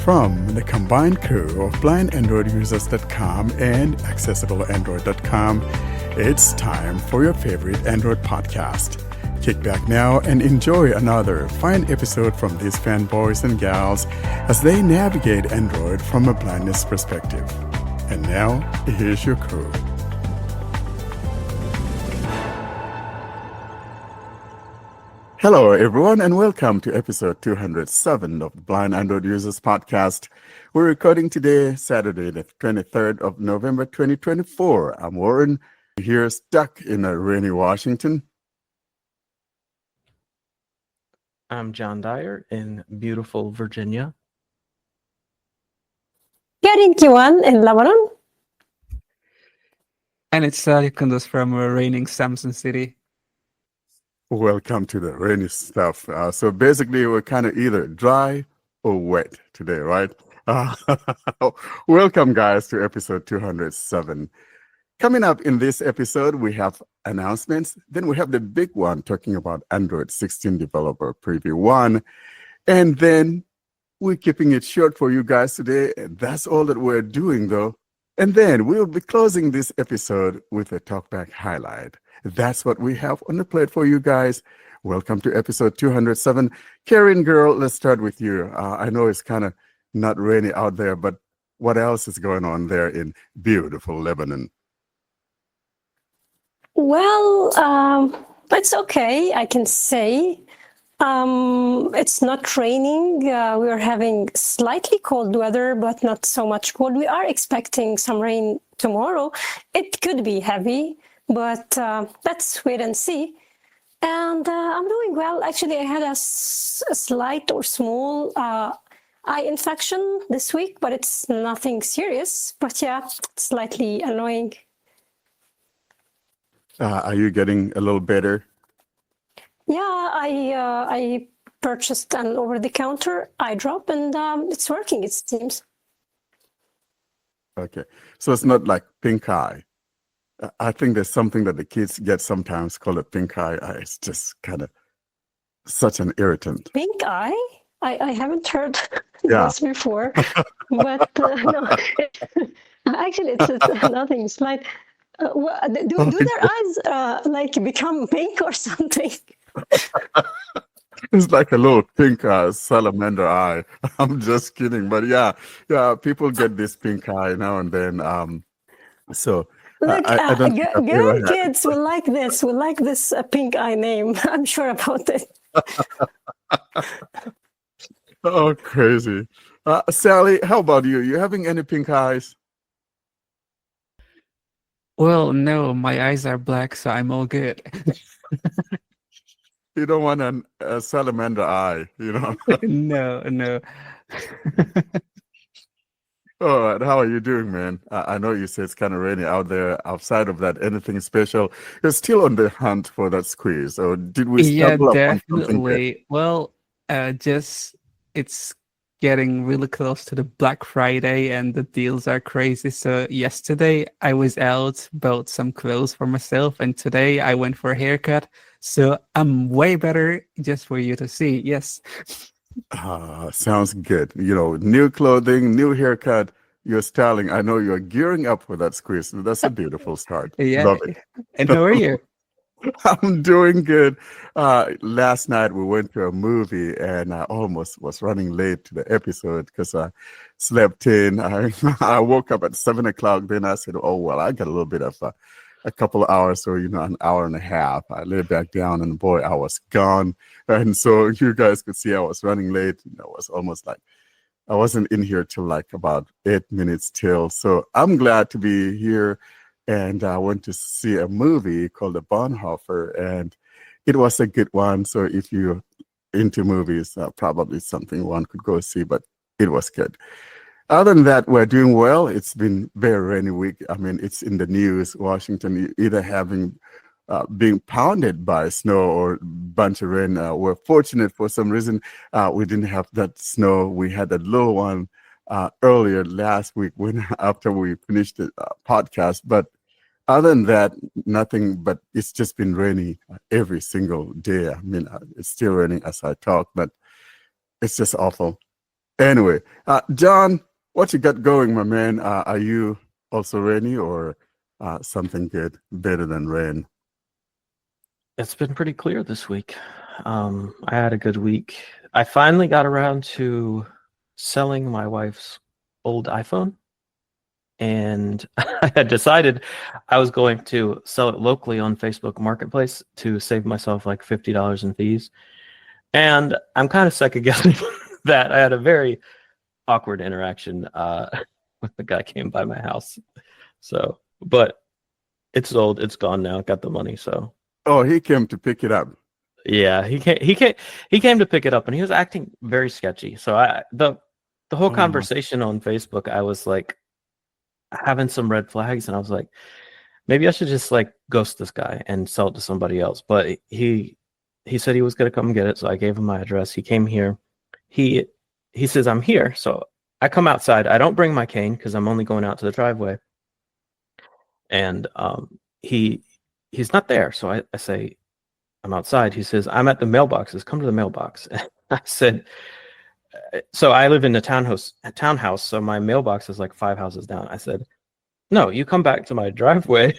From the combined crew of blindandroidusers.com and accessibleandroid.com, it's time for your favorite Android podcast. Kick back now and enjoy another fine episode from these fanboys and gals as they navigate Android from a blindness perspective. And now, here's your crew. Hello, everyone, and welcome to episode 207 of the Blind Android Users Podcast. We're recording today, Saturday, the 23rd of November, 2024. I'm Warren, here stuck in a rainy Washington. I'm John Dyer in beautiful Virginia. Karin Kiwan in Lebanon. And it's Kunduz from raining Samson City. Welcome to the rainy stuff. So basically, we're kind of either dry or wet today, right? Welcome, guys, to episode 207. Coming up in this episode, we have announcements. Then we have the big one talking about Android 16 Developer Preview 1. And then we're keeping it short for you guys today. And that's all that we're doing, though. And then we'll be closing this episode with a TalkBack highlight. That's what we have on the plate for you guys. Welcome to episode 207. Karin, girl, let's start with you. I know it's kind of not rainy out there, but what else is going on there in beautiful Lebanon? Well, it's okay, I can say. It's not raining. We are having slightly cold weather, but not so much cold. We are expecting some rain tomorrow. It could be heavy, but let's wait and see. And I'm doing well. Actually, I had a slight or small eye infection this week, but it's nothing serious. But yeah, slightly annoying. Are you getting a little better? Yeah, I purchased an over-the-counter eye drop, and it's working, it seems. Okay, so it's not like pink eye. I think there's something that the kids get sometimes called a pink eye. It's just kind of such an irritant. Pink eye? I haven't heard Yeah. this before, but no. Actually, it's nothing. It's like, do their eyes like become pink or something? It's like a little pink salamander eye. I'm just kidding, but yeah, people get this pink eye now and then. So Look, I don't think I've ever girl had kids will like this. Will like this pink eye name. I'm sure about it. Oh, crazy. Sally, how about you? You having any pink eyes? Well, no, my eyes are black, so I'm all good. You don't want a salamander eye, you know? No. All right, how are you doing, man? I know you say it's kind of rainy out there. Outside of that, anything special? You're still on the hunt for that squeeze, or did we Yeah, stumble upon something there? definitely. Well, just it's getting really close to the Black Friday and the deals are crazy. So yesterday I was out, bought some clothes for myself, and today I went for a haircut. So I'm way better, just for you to see. Yes. Sounds good. You know, new clothing, new haircut, your styling. I know you're gearing up for that squeeze. That's a beautiful start. Yeah. Love it. And how are you? I'm doing good. Last night we went to a movie and I almost was running late to the episode because I slept in. I woke up at 7 o'clock. Then I said, oh, well, I got a little bit of a couple of hours or, an hour and a half. I lay back down and boy, I was gone. And so you guys could see I was running late. I was almost like, I wasn't in here till like about 8 minutes till. So I'm glad to be here. And I went to see a movie called The Bonhoeffer, and it was a good one. So if you're into movies, probably something one could go see, but it was good. Other than that, we're doing well. It's been very rainy week. I mean, it's in the news, Washington either having being pounded by snow or bunch of rain. We're fortunate for some reason we didn't have that snow. We had a little one earlier last week when after we finished the podcast. But other than that, nothing. But it's just been rainy every single day. I mean, it's still raining as I talk, but it's just awful. Anyway, John, what you got going, my man? Are you also rainy or something good, better than rain? It's been pretty clear this week. I had a good week. I finally got around to selling my wife's old iPhone, and I had decided I was going to sell it locally on Facebook Marketplace to save myself like $50 in fees. And I'm kind of second guessing that. I had a very awkward interaction with the guy came by my house. So, but it's sold. It's gone now. Got the money. So Oh, he came to pick it up. yeah, he came to pick it up, and he was acting very sketchy. So the whole Oh. conversation on Facebook, I was like having some red flags, and I was like, maybe I should just like ghost this guy and sell it to somebody else. But he said he was gonna come get it, so I gave him my address. He came here. He says I'm here, so I come outside. I don't bring my cane because I'm only going out to the driveway, and he's not there. So I say, I'm outside. He says, I'm at the mailboxes. Come to the mailbox. I said, so I live in a townhouse. So my mailbox is like 5 houses down. I said, no, you come back to my driveway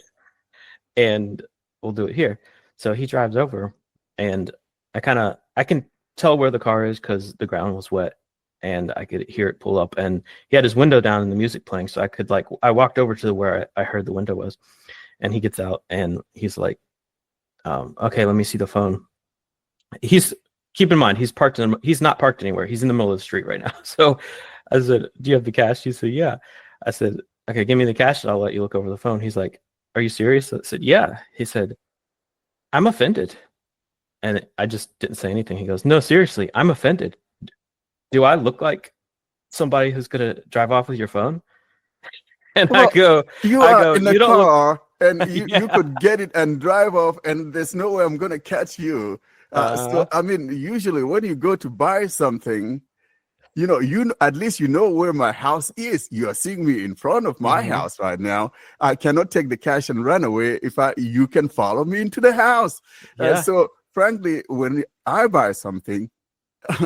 and we'll do it here. So he drives over, and I can tell where the car is because the ground was wet, and I could hear it pull up, and he had his window down and the music playing. So I walked over to where I heard the window was, and he gets out and he's like, okay, let me see the phone. Keep in mind, he's not parked anywhere. He's in the middle of the street right now. So I said, do you have the cash? He said, yeah. I said, okay, give me the cash and I'll let you look over the phone. He's like, are you serious? I said, yeah. He said, I'm offended. And I just didn't say anything. He goes, no, seriously, I'm offended. Do I look like somebody who's going to drive off with your phone? And Well, I go, You are in you the don't look. car and you Yeah. could get it and drive off, and there's no way I'm going to catch you. So, I mean, usually when you go to buy something, at least you know where my house is. You are seeing me in front of my Mhm. house right now. I cannot take the cash and run away if you can follow me into the house. Yeah. So frankly, when I buy something,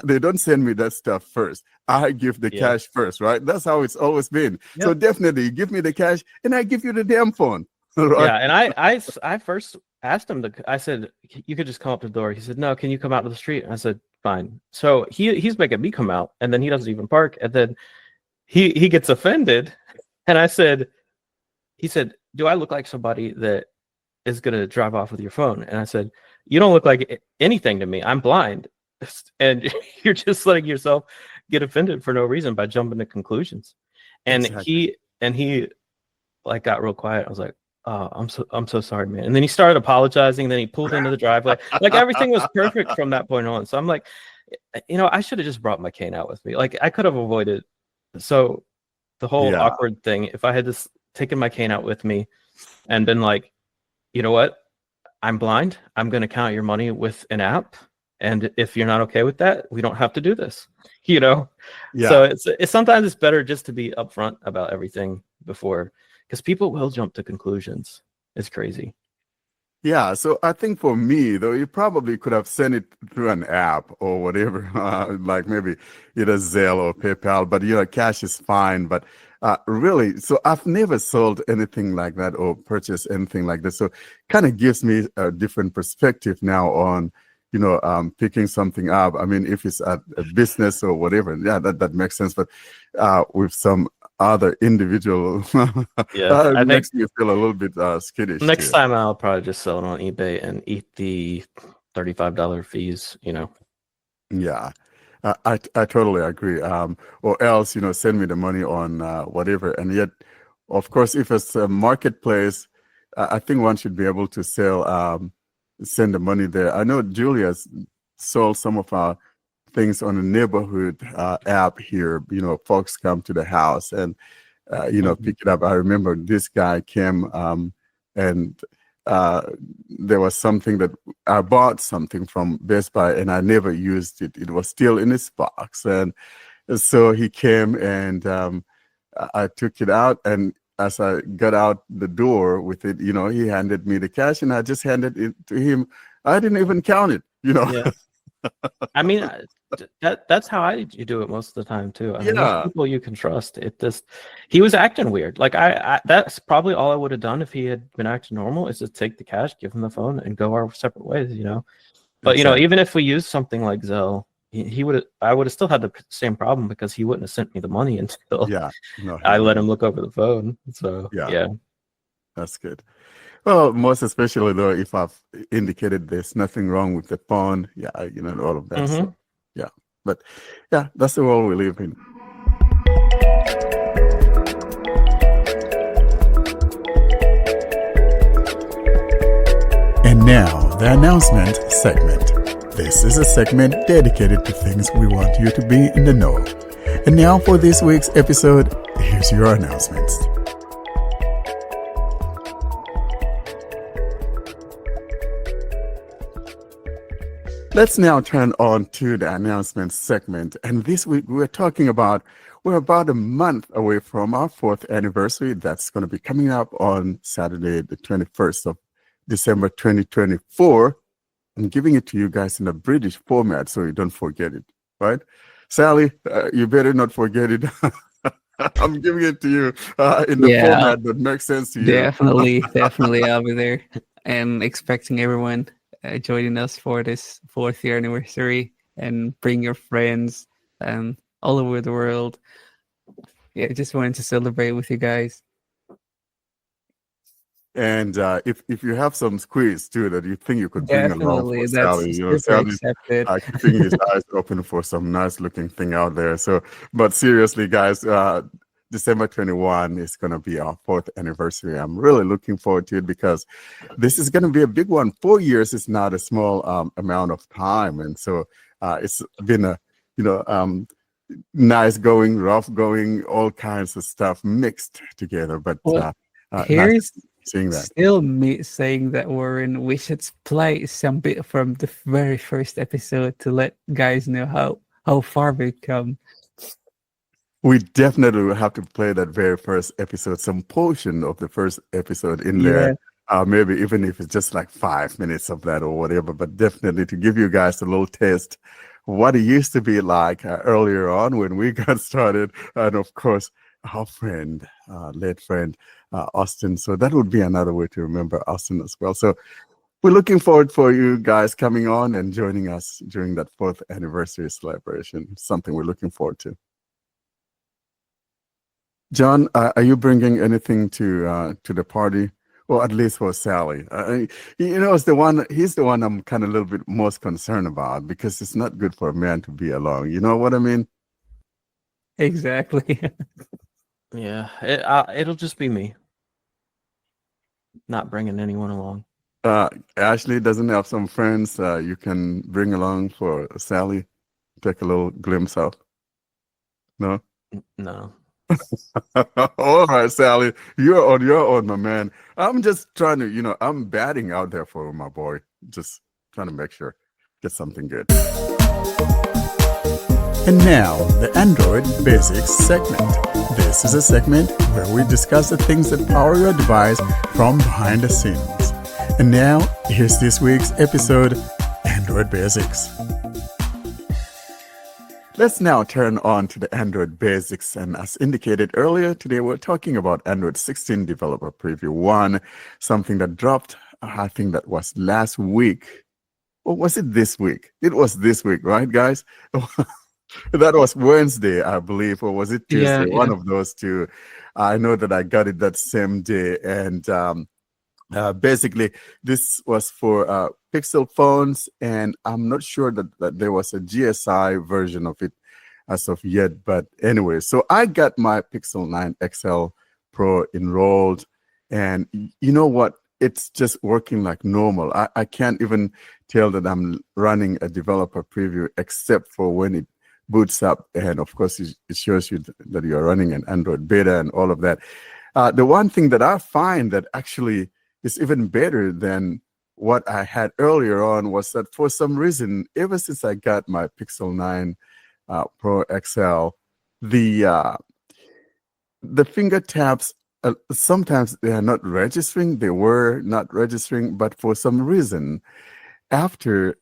they don't send me that stuff first. I give the Yeah. cash first, right? That's how it's always been. So Yep. definitely you give me the cash and I give you the damn phone. Right? Yeah, and I first asked him I said, you could just come up to the door. He said, no, can you come out to the street? And I said, fine. So he's making me come out, and then he doesn't even park, and then he gets offended, and he said, do I look like somebody that is gonna drive off with your phone? And I said, you don't look like anything to me. I'm blind, and you're just letting yourself get offended for no reason by jumping to conclusions. And Exactly. he like got real quiet. I was like, oh, I'm so sorry, man. And then he started apologizing. Then he pulled into the driveway. Like everything was perfect from that point on. So I'm like, I should have just brought my cane out with me. Like I could have avoided. So the whole Yeah. awkward thing, if I had just taken my cane out with me and been like, you know what? I'm blind. I'm going to count your money with an app. And if you're not okay with that, we don't have to do this. So Yeah. it's sometimes it's better just to be upfront about everything before, because people will jump to conclusions. It's crazy. Yeah, so I think for me, though, you probably could have sent it through an app or whatever, like maybe either Zelle or PayPal, but cash is fine. But really, so I've never sold anything like that or purchased anything like this. So kind of gives me a different perspective now on, picking something up. I mean, if it's a business or whatever, yeah, that makes sense. But with some other individual, Yeah, I think makes me feel a little bit skittish. next too. time I'll probably just sell it on eBay and eat the $35 fees. Yeah, I totally agree. Or else, send me the money on whatever. And yet, of course, if it's a marketplace, I think one should be able to send the money there. I know Julia's sold some of our things on a neighborhood app here. Folks come to the house and pick it up. I remember this guy came and there was something that I bought something from Best Buy and I never used it. It was still in his box. And so he came and I took it out. And as I got out the door with it, he handed me the cash and I just handed it to him. I didn't even count it, Yeah. I mean, that's how you do it most of the time too. I mean, there's Yeah, people you can trust. It just he was acting weird. Like I that's probably all I would have done if he had been acting normal is just take the cash, give him the phone, and go our separate ways. But exactly. even if we used something like Zelle, he would have. I would have still had the same problem because he wouldn't have sent me the money until Yeah, no, he I let him wouldn't. look over the phone. So Yeah, yeah. that's good. Well, most especially though, if I've indicated there's nothing wrong with the phone, yeah, all of that. Mm-hmm. So, yeah, but yeah, that's the world we live in. And now, the announcement segment. This is a segment dedicated to things we want you to be in the know. And now for this week's episode, here's your announcements. Let's now turn on to the announcement segment. And this week we're about a month away from our 4th anniversary. That's going to be coming up on Saturday, the 21st of December 2024. I'm giving it to you guys in a British format so you don't forget it, right? Sally, you better not forget it. I'm giving it to you in the Yeah, format that makes sense to you. definitely, I'll be there and expecting everyone joining us for this 4th year anniversary, and bring your friends all over the world. Yeah, just wanted to celebrate with you guys. And if you have some squeeze too that you think you could bring along for Definitely, that's Sally, super Sally's accepted. keeping his eyes open for some nice looking thing out there. So, but seriously, guys, December 21 is going to be our 4th anniversary. I'm really looking forward to it because this is going to be a big one. 4 years is not a small amount of time, and so it's been a nice going, rough going, all kinds of stuff mixed together. But Well, nice here's seeing that. still me saying that we should play some bit from the very first episode to let guys know how far we've come. We definitely will have to play that very first episode, some portion of the first episode in there. Yeah, Maybe even if it's just like 5 minutes of that or whatever, but definitely to give you guys a little taste of what it used to be like earlier on when we got started. And of course, our friend, late friend, Austin. So that would be another way to remember Austin as well. So we're looking forward for you guys coming on and joining us during that 4th anniversary celebration. Something we're looking forward to. John, are you bringing anything to the party, or at least for Sally? It's the one. He's the one I'm kind of a little bit most concerned about because it's not good for a man to be alone. You know what I mean? exactly. Yeah. It'll just be me. Not bringing anyone along. Ashley doesn't have some friends you can bring along for Sally. Take a little glimpse of. No. No. All right, Sally, you're on your own, my man. I'm just trying to, I'm batting out there for my boy. Just trying to make sure get something good. And now, the Android Basics segment. This is a segment where we discuss the things that power your device from behind the scenes. And now, here's this week's episode, Android Basics. Let's now turn on to the Android basics. And as indicated earlier, today we're talking about Android 16 Developer Preview 1, something that dropped, I think that was last week. Or was it this week? It was this week, right, guys? That was Wednesday, I believe, or was it Tuesday? Yeah. One of those two. I know that I got it that same day. And basically, this was for Pixel phones, and I'm not sure that there was a GSI version of it as of yet. But anyway, so I got my Pixel 9 XL Pro enrolled, and you know what? It's just working like normal. I can't even tell that I'm running a developer preview except for when it boots up, and of course it shows you that you're running an Android beta and all of that. The one thing that I find that actually is even better than what I had earlier on was that for some reason, ever since I got my Pixel 9 Pro XL, the finger taps, sometimes they are not registering. They were not registering, but for some reason, after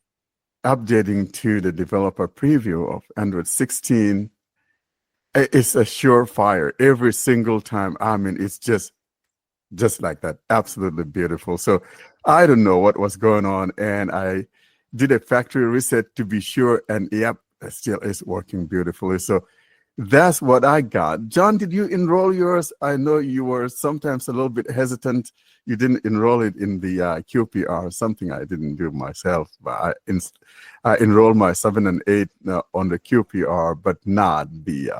updating to the developer preview of Android 16, it's a surefire every single time. I mean, it's just like that. Absolutely beautiful. So I don't know what was going on, and I did a factory reset to be sure, and yep, it still is working beautifully. So that's what I got. John, did you enroll yours? I know you were sometimes a little bit hesitant. You didn't enroll it in the QPR, something I didn't do myself. But I enrolled my 7 and 8 on the QPR, but not the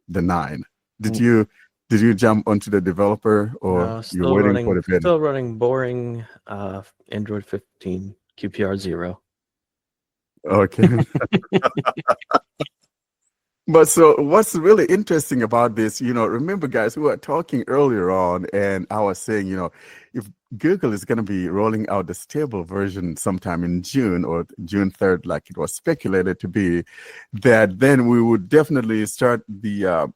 9. Did you jump onto the developer, or No, you're waiting for the beta? still running boring Android 15 QPR 0. Okay. But so what's really interesting about this, remember guys, we were talking earlier on, and I was saying, if Google is going to be rolling out the stable version sometime in June or June 3rd, like it was speculated to be, that then we would definitely start the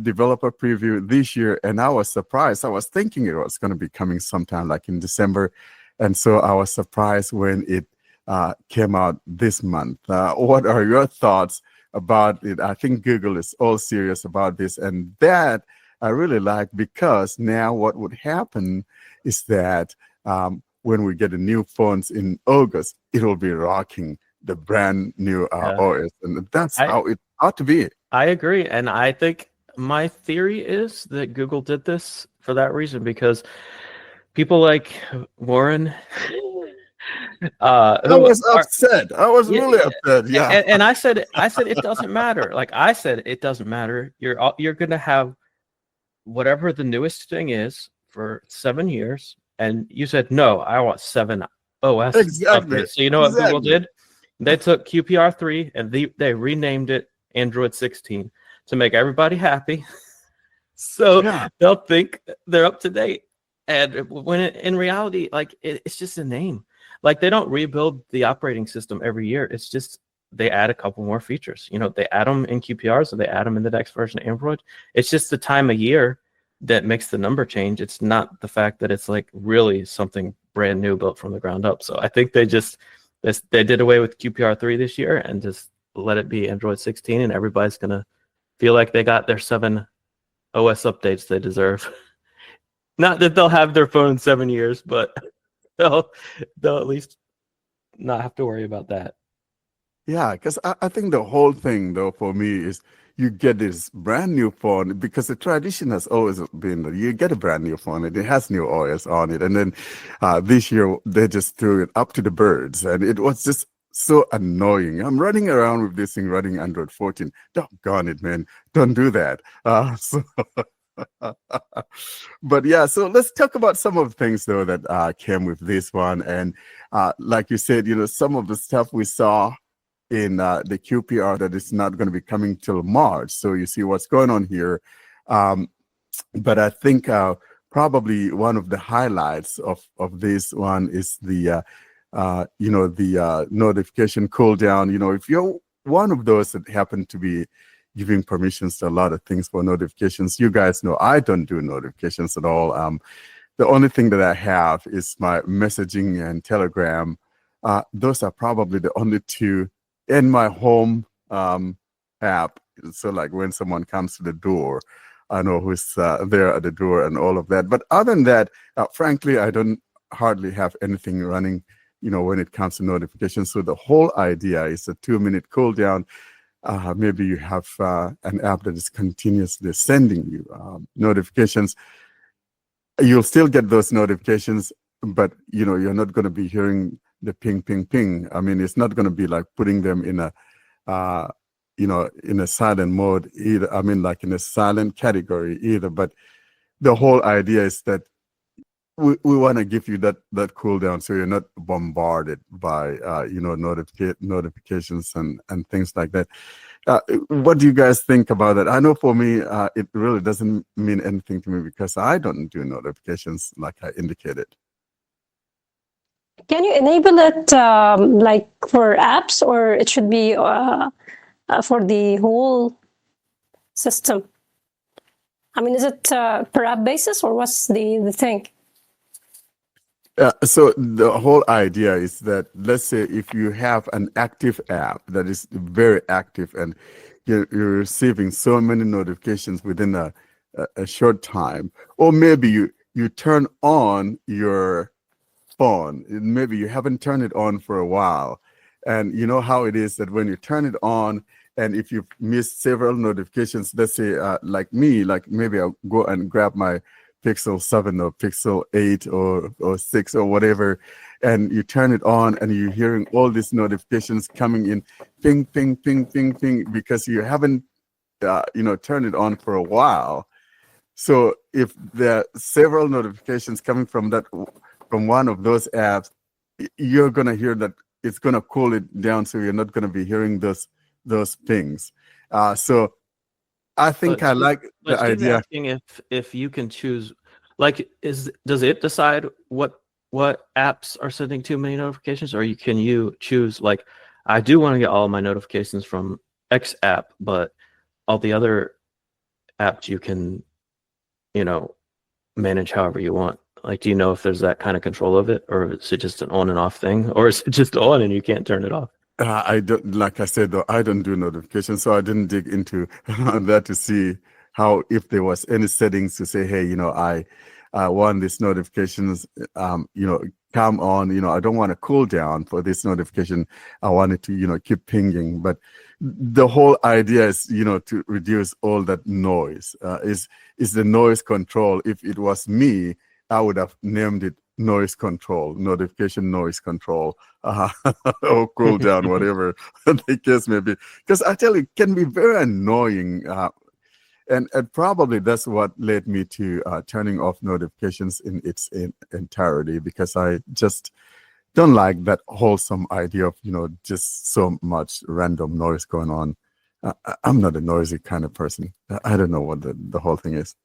developer preview this year. And I was surprised. I was thinking it was going to be coming sometime like in December. And so I was surprised when it came out this month. What are your thoughts about it? I think Google is all serious about this, and that I really like, because now what would happen is that when we get the new phones in August, it will be rocking the brand new OS, and that's how it ought to be. I agree, and I think my theory is that Google did this for that reason, because people like Warren I was upset. I was really upset. Yeah. And I said it doesn't matter. Like I said, it doesn't matter. You're gonna have whatever the newest thing is for 7 years, and you said no. I want 7 OS Exactly. updates. So you know what Google did? They took QPR 3 and they renamed it Android 16 to make everybody happy. So they'll think they're up to date, and when in reality, like it's just a name. Like they don't rebuild the operating system every year. It's just they add a couple more features. They add them in QPR, so they add them in the next version of Android. It's just the time of year that makes the number change. It's not the fact that it's like really something brand new built from the ground up. So I think they did away with QPR 3 this year and just let it be Android 16, and everybody's gonna feel like they got their 7 OS updates they deserve. Not that they'll have their phone in 7 years, but they'll at least not have to worry about that. Yeah, because I think the whole thing, though, for me is you get this brand new phone, because the tradition has always been that you get a brand new phone and it has new OS on it. And then this year, they just threw it up to the birds. And it was just so annoying. I'm running around with this thing running Android 14. Doggone it, man. Don't do that. But yeah, so let's talk about some of the things, though, that came with this one. And like you said, some of the stuff we saw in the QPR that is not going to be coming till March. So you see what's going on here. But I think probably one of the highlights of this one is the notification cooldown. If you're one of those that happen to be giving permissions to a lot of things for notifications, you guys know I don't do notifications at all. The only thing that I have is my messaging and Telegram. Those are probably the only two in my home app. So like when someone comes to the door, I know who's there at the door and all of that. But other than that, frankly, I don't hardly have anything running, when it comes to notifications. So the whole idea is a 2-minute cooldown. Maybe you have an app that is continuously sending you notifications. You'll still get those notifications, but you're not going to be hearing the ping, ping, ping. I mean, it's not going to be like putting them in a in a silent mode either. I mean, like in a silent category either. But the whole idea is that we want to give you that cooldown, so you're not bombarded by notifications and things like that. What do you guys think about that? I know for me, it really doesn't mean anything to me, because I don't do notifications like I indicated. Can you enable it like for apps, or it should be for the whole system? I mean, is it per app basis, or what's the thing? So the whole idea is that, let's say if you have an active app that is very active and you're receiving so many notifications within a short time, or maybe you turn on your phone, maybe you haven't turned it on for a while, and you know how it is that when you turn it on, and if you've missed several notifications, let's say like me, like maybe I'll go and grab my Pixel 7 or Pixel 8 or 6 or whatever, and you turn it on and you're hearing all these notifications coming in, ping, ping, ping, ping, ping, because you haven't, turned it on for a while. So if there are several notifications coming from one of those apps, you're going to hear that it's going to cool it down, so you're not going to be hearing those pings. So I think I like the But she's idea. asking if you can choose, like, does it decide what apps are sending too many notifications, or can you choose, like, I do want to get all my notifications from X app, but all the other apps you can, manage however you want. Like, do you know if there's that kind of control of it, or is it just an on and off thing, or is it just on and you can't turn it off? I don't, like I said, though, I don't do notifications, so I didn't dig into that to see if there was any settings to say, hey, I want these notifications, come on, I don't want to cool down for this notification. I want it to, keep pinging. But the whole idea is, to reduce all that noise, is the noise control. If it was me, I would have named it noise control, notification noise control, or cool down, whatever the case may be. Because I tell you, it can be very annoying. And probably that's what led me to turning off notifications in its entirety, because I just don't like that wholesome idea of, just so much random noise going on. I'm not a noisy kind of person. I don't know what the whole thing is.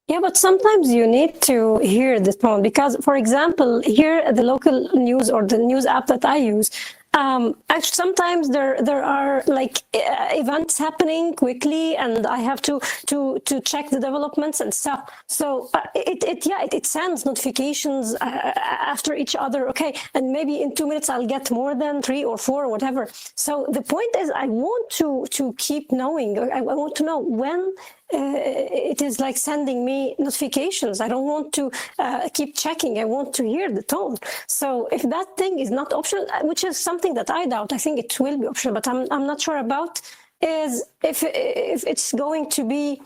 Yeah, but sometimes you need to hear the tone because, for example, here at the local news or the news app that I use, actually sometimes there are like events happening quickly, and I have to check the developments and stuff. So it sends notifications after each other. Okay, and maybe in 2 minutes I'll get more than 3 or 4 or whatever. So the point is, I want to keep knowing. I want to know when. It is like sending me notifications. I don't want to keep checking. I want to hear the tone. So if that thing is not optional, which is something that I doubt, I think it will be optional, but I'm not sure about, is if it's going to be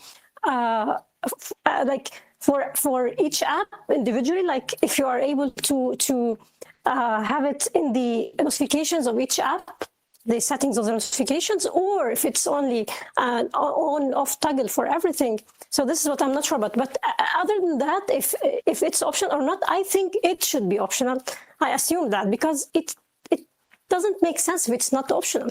like for each app individually, like if you are able to have it in the notifications of each app, the settings of the notifications, or if it's only an on-off toggle for everything. So this is what I'm not sure about. But other than that, if it's optional or not, I think it should be optional. I assume that because it doesn't make sense if it's not optional.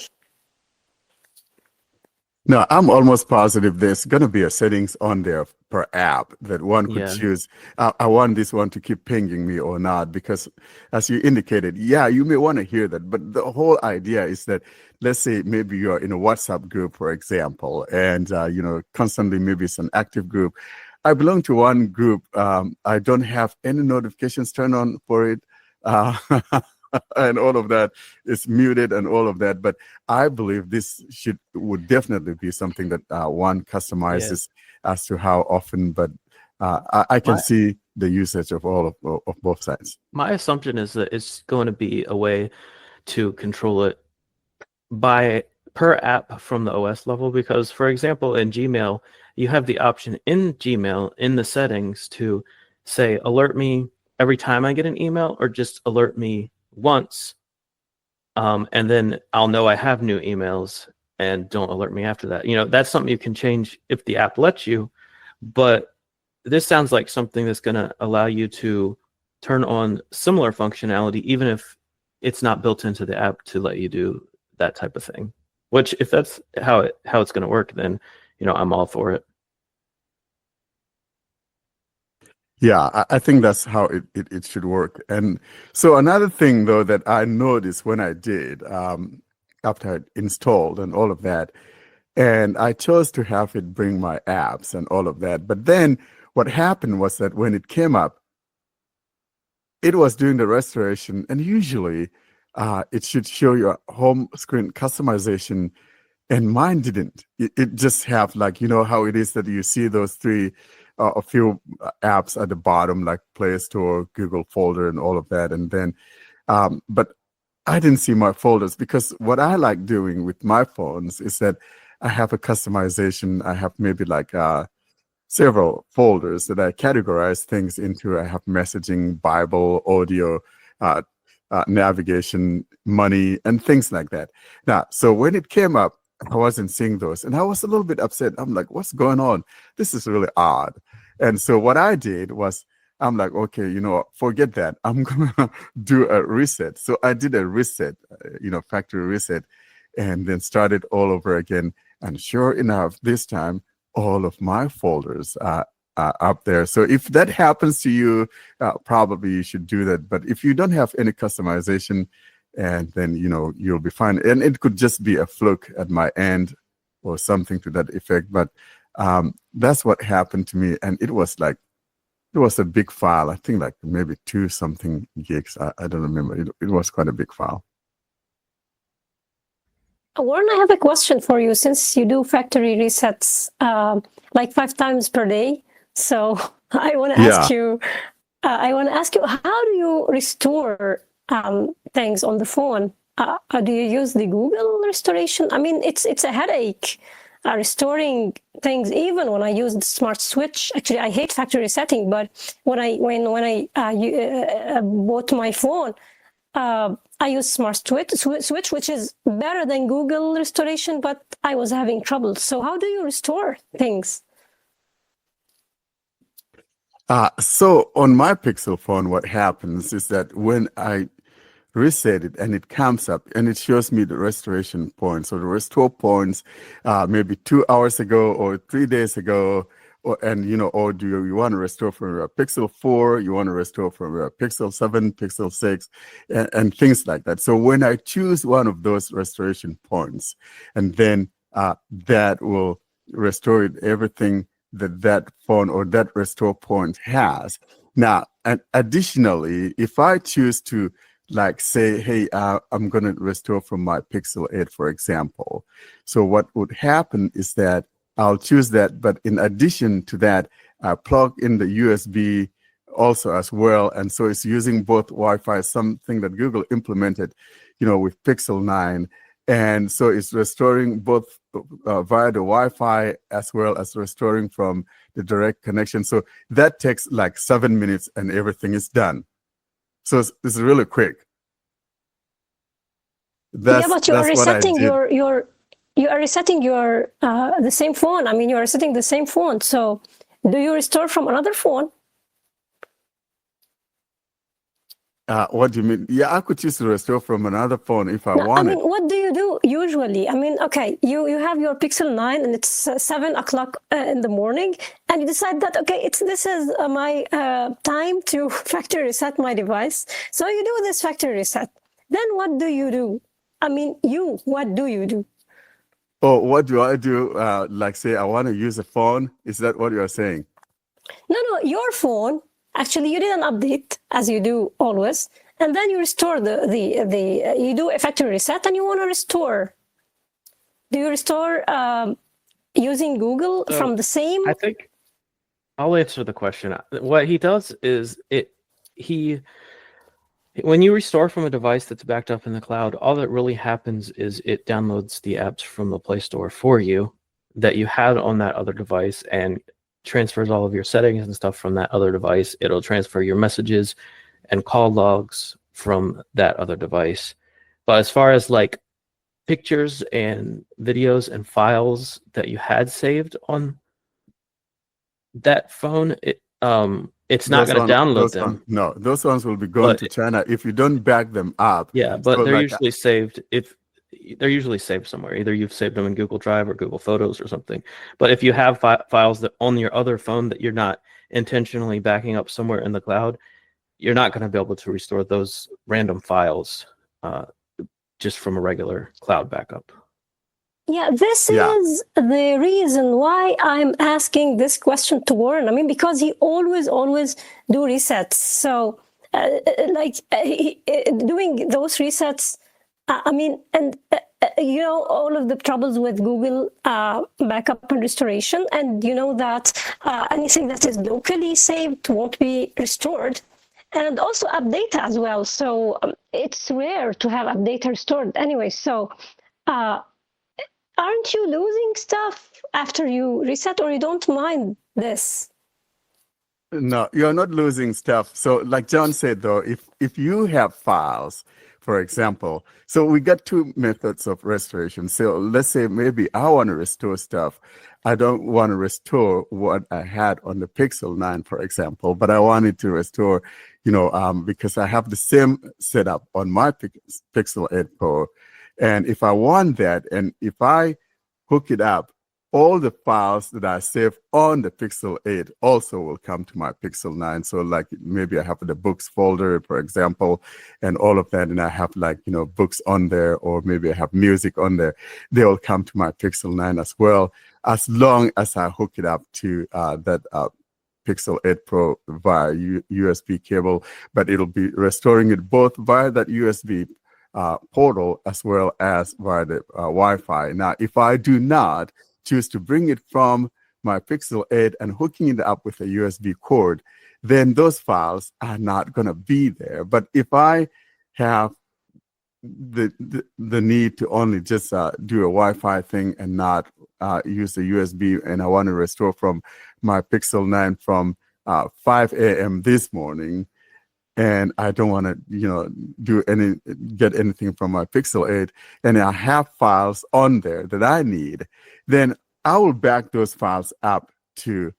No, I'm almost positive there's going to be a settings on there per app that one could choose. I want this one to keep pinging me or not, because as you indicated, you may want to hear that. But the whole idea is that, let's say maybe you're in a WhatsApp group, for example, and, constantly maybe it's an active group. I belong to one group. I don't have any notifications turned on for it. And all of that is muted and all of that. But I believe this would definitely be something that one customizes as to how often. But I can see the usage of all of both sides. My assumption is that it's going to be a way to control it per app from the OS level. Because, for example, in Gmail, you have the option in Gmail in the settings to say, alert me every time I get an email, or just alert me once, and then I'll know I have new emails, and don't alert me after that. That's something you can change if the app lets you, but this sounds like something that's going to allow you to turn on similar functionality, even if it's not built into the app to let you do that type of thing. Which, if that's how it's going to work, then I'm all for it. Yeah, I think that's how it should work. And so another thing, though, that I noticed when I did, after I installed and all of that, and I chose to have it bring my apps and all of that. But then what happened was that when it came up, it was doing the restoration, and usually it should show your home screen customization, and mine didn't. It just have, like, you know how it is that you see those three, a few apps at the bottom, like Play Store, Google folder, and all of that. And then, but I didn't see my folders, because what I like doing with my phones is that I have a customization. I have maybe like several folders that I categorize things into. I have messaging, Bible, audio, uh, navigation, money, and things like that. Now, so when it came up, I wasn't seeing those, and I was a little bit upset. I'm like, what's going on? This is really odd. And so what I did was, I'm like, okay, you know, forget that. I'm gonna do a reset. So I did a reset, factory reset, and then started all over again. And sure enough, this time, all of my folders are up there. So if that happens to you, probably you should do that. But if you don't have any customization, and then, you'll be fine. And it could just be a fluke at my end or something to that effect. But that's what happened to me. And it was a big file. I think like maybe 2 something gigs. I don't remember. It was quite a big file. Warren, I have a question for you. Since you do factory resets like 5 times per day, so I want to ask you. How do you restore things on the phone? Do you use the Google restoration? I mean, it's a headache restoring things. Even when I use the smart switch, actually, I hate factory resetting. But when I bought my phone, I use smart switch, which is better than Google restoration. But I was having trouble. So how do you restore things? So on my Pixel phone, what happens is that when I reset it and it comes up and it shows me the restoration points or the restore points, maybe 2 hours ago or 3 days ago, or do you want to restore from a Pixel 4, you want to restore from a Pixel 7, Pixel 6, and things like that. So when I choose one of those restoration points, and then that will restore it, everything that phone or that restore point has. Now, and additionally, if I choose to say, hey, I'm going to restore from my Pixel 8, for example. So what would happen is that I'll choose that, but in addition to that, I plug in the USB also as well. And so it's using both Wi-Fi, something that Google implemented, with Pixel 9. And so it's restoring both via the Wi-Fi as well as restoring from the direct connection. So that takes like 7 minutes and everything is done. So it's really quick. But you are resetting you are resetting your the same phone. I mean, you are resetting the same phone. So do you restore from another phone? What do you mean? Yeah, I could choose to restore from another phone if I wanted. I mean, what do you do usually? I mean, okay, you have your Pixel 9 and it's 7 o'clock in the morning, and you decide that, okay, this is my time to factory reset my device. So you do this factory reset. Then what do you do? I mean, what do you do? Oh, what do I do? Say I want to use a phone. Is that what you are saying? No, your phone. Actually, you did an update, as you do always, and then you restore you do a factory reset, and you want to restore. Do you restore using Google from the same? I think I'll answer the question. What he does is when you restore from a device that's backed up in the cloud, all that really happens is it downloads the apps from the Play Store for you that you had on that other device and transfers all of your settings and stuff from that other device. It'll transfer your messages and call logs from that other device. But as far as like pictures and videos and files that you had saved on that phone, it's not going to download them. No, those ones will be going to China if you don't back them up. Yeah, but they're usually saved. They're usually saved somewhere. Either you've saved them in Google Drive or Google Photos or something. But if you have files that on your other phone that you're not intentionally backing up somewhere in the cloud, you're not going to be able to restore those random files just from a regular cloud backup. Yeah, this is the reason why I'm asking this question to Warren. I mean, because he always do resets. So doing those resets. I mean, and you know, all of the troubles with Google backup and restoration, and you know that anything that is locally saved won't be restored, and also app data as well. So it's rare to have app data restored anyway. So aren't you losing stuff after you reset, or you don't mind this? No, you're not losing stuff. So, like John said, though, if you have files, for example, so we got two methods of restoration. So let's say maybe I want to restore stuff. I don't want to restore what I had on the Pixel 9, for example, but I wanted to restore, because I have the same setup on my Pixel 8 Pro. And if I want that, and if I hook it up, all the files that I save on the Pixel 8 also will come to my Pixel 9. So like maybe I have the books folder, for example, and all of that, and I have books on there, or maybe I have music on there. They will come to my Pixel 9 as well, as long as I hook it up to that Pixel 8 Pro via USB cable, but it'll be restoring it both via that USB portal as well as via the Wi-Fi. Now, if I do not choose to bring it from my Pixel 8 and hooking it up with a USB cord, then those files are not going to be there. But if I have the need to only just do a Wi-Fi thing and not use the USB, and I want to restore from my Pixel 9 from 5 a.m. this morning, and I don't want to, get anything from my Pixel 8, and I have files on there that I need, then I will back those files up to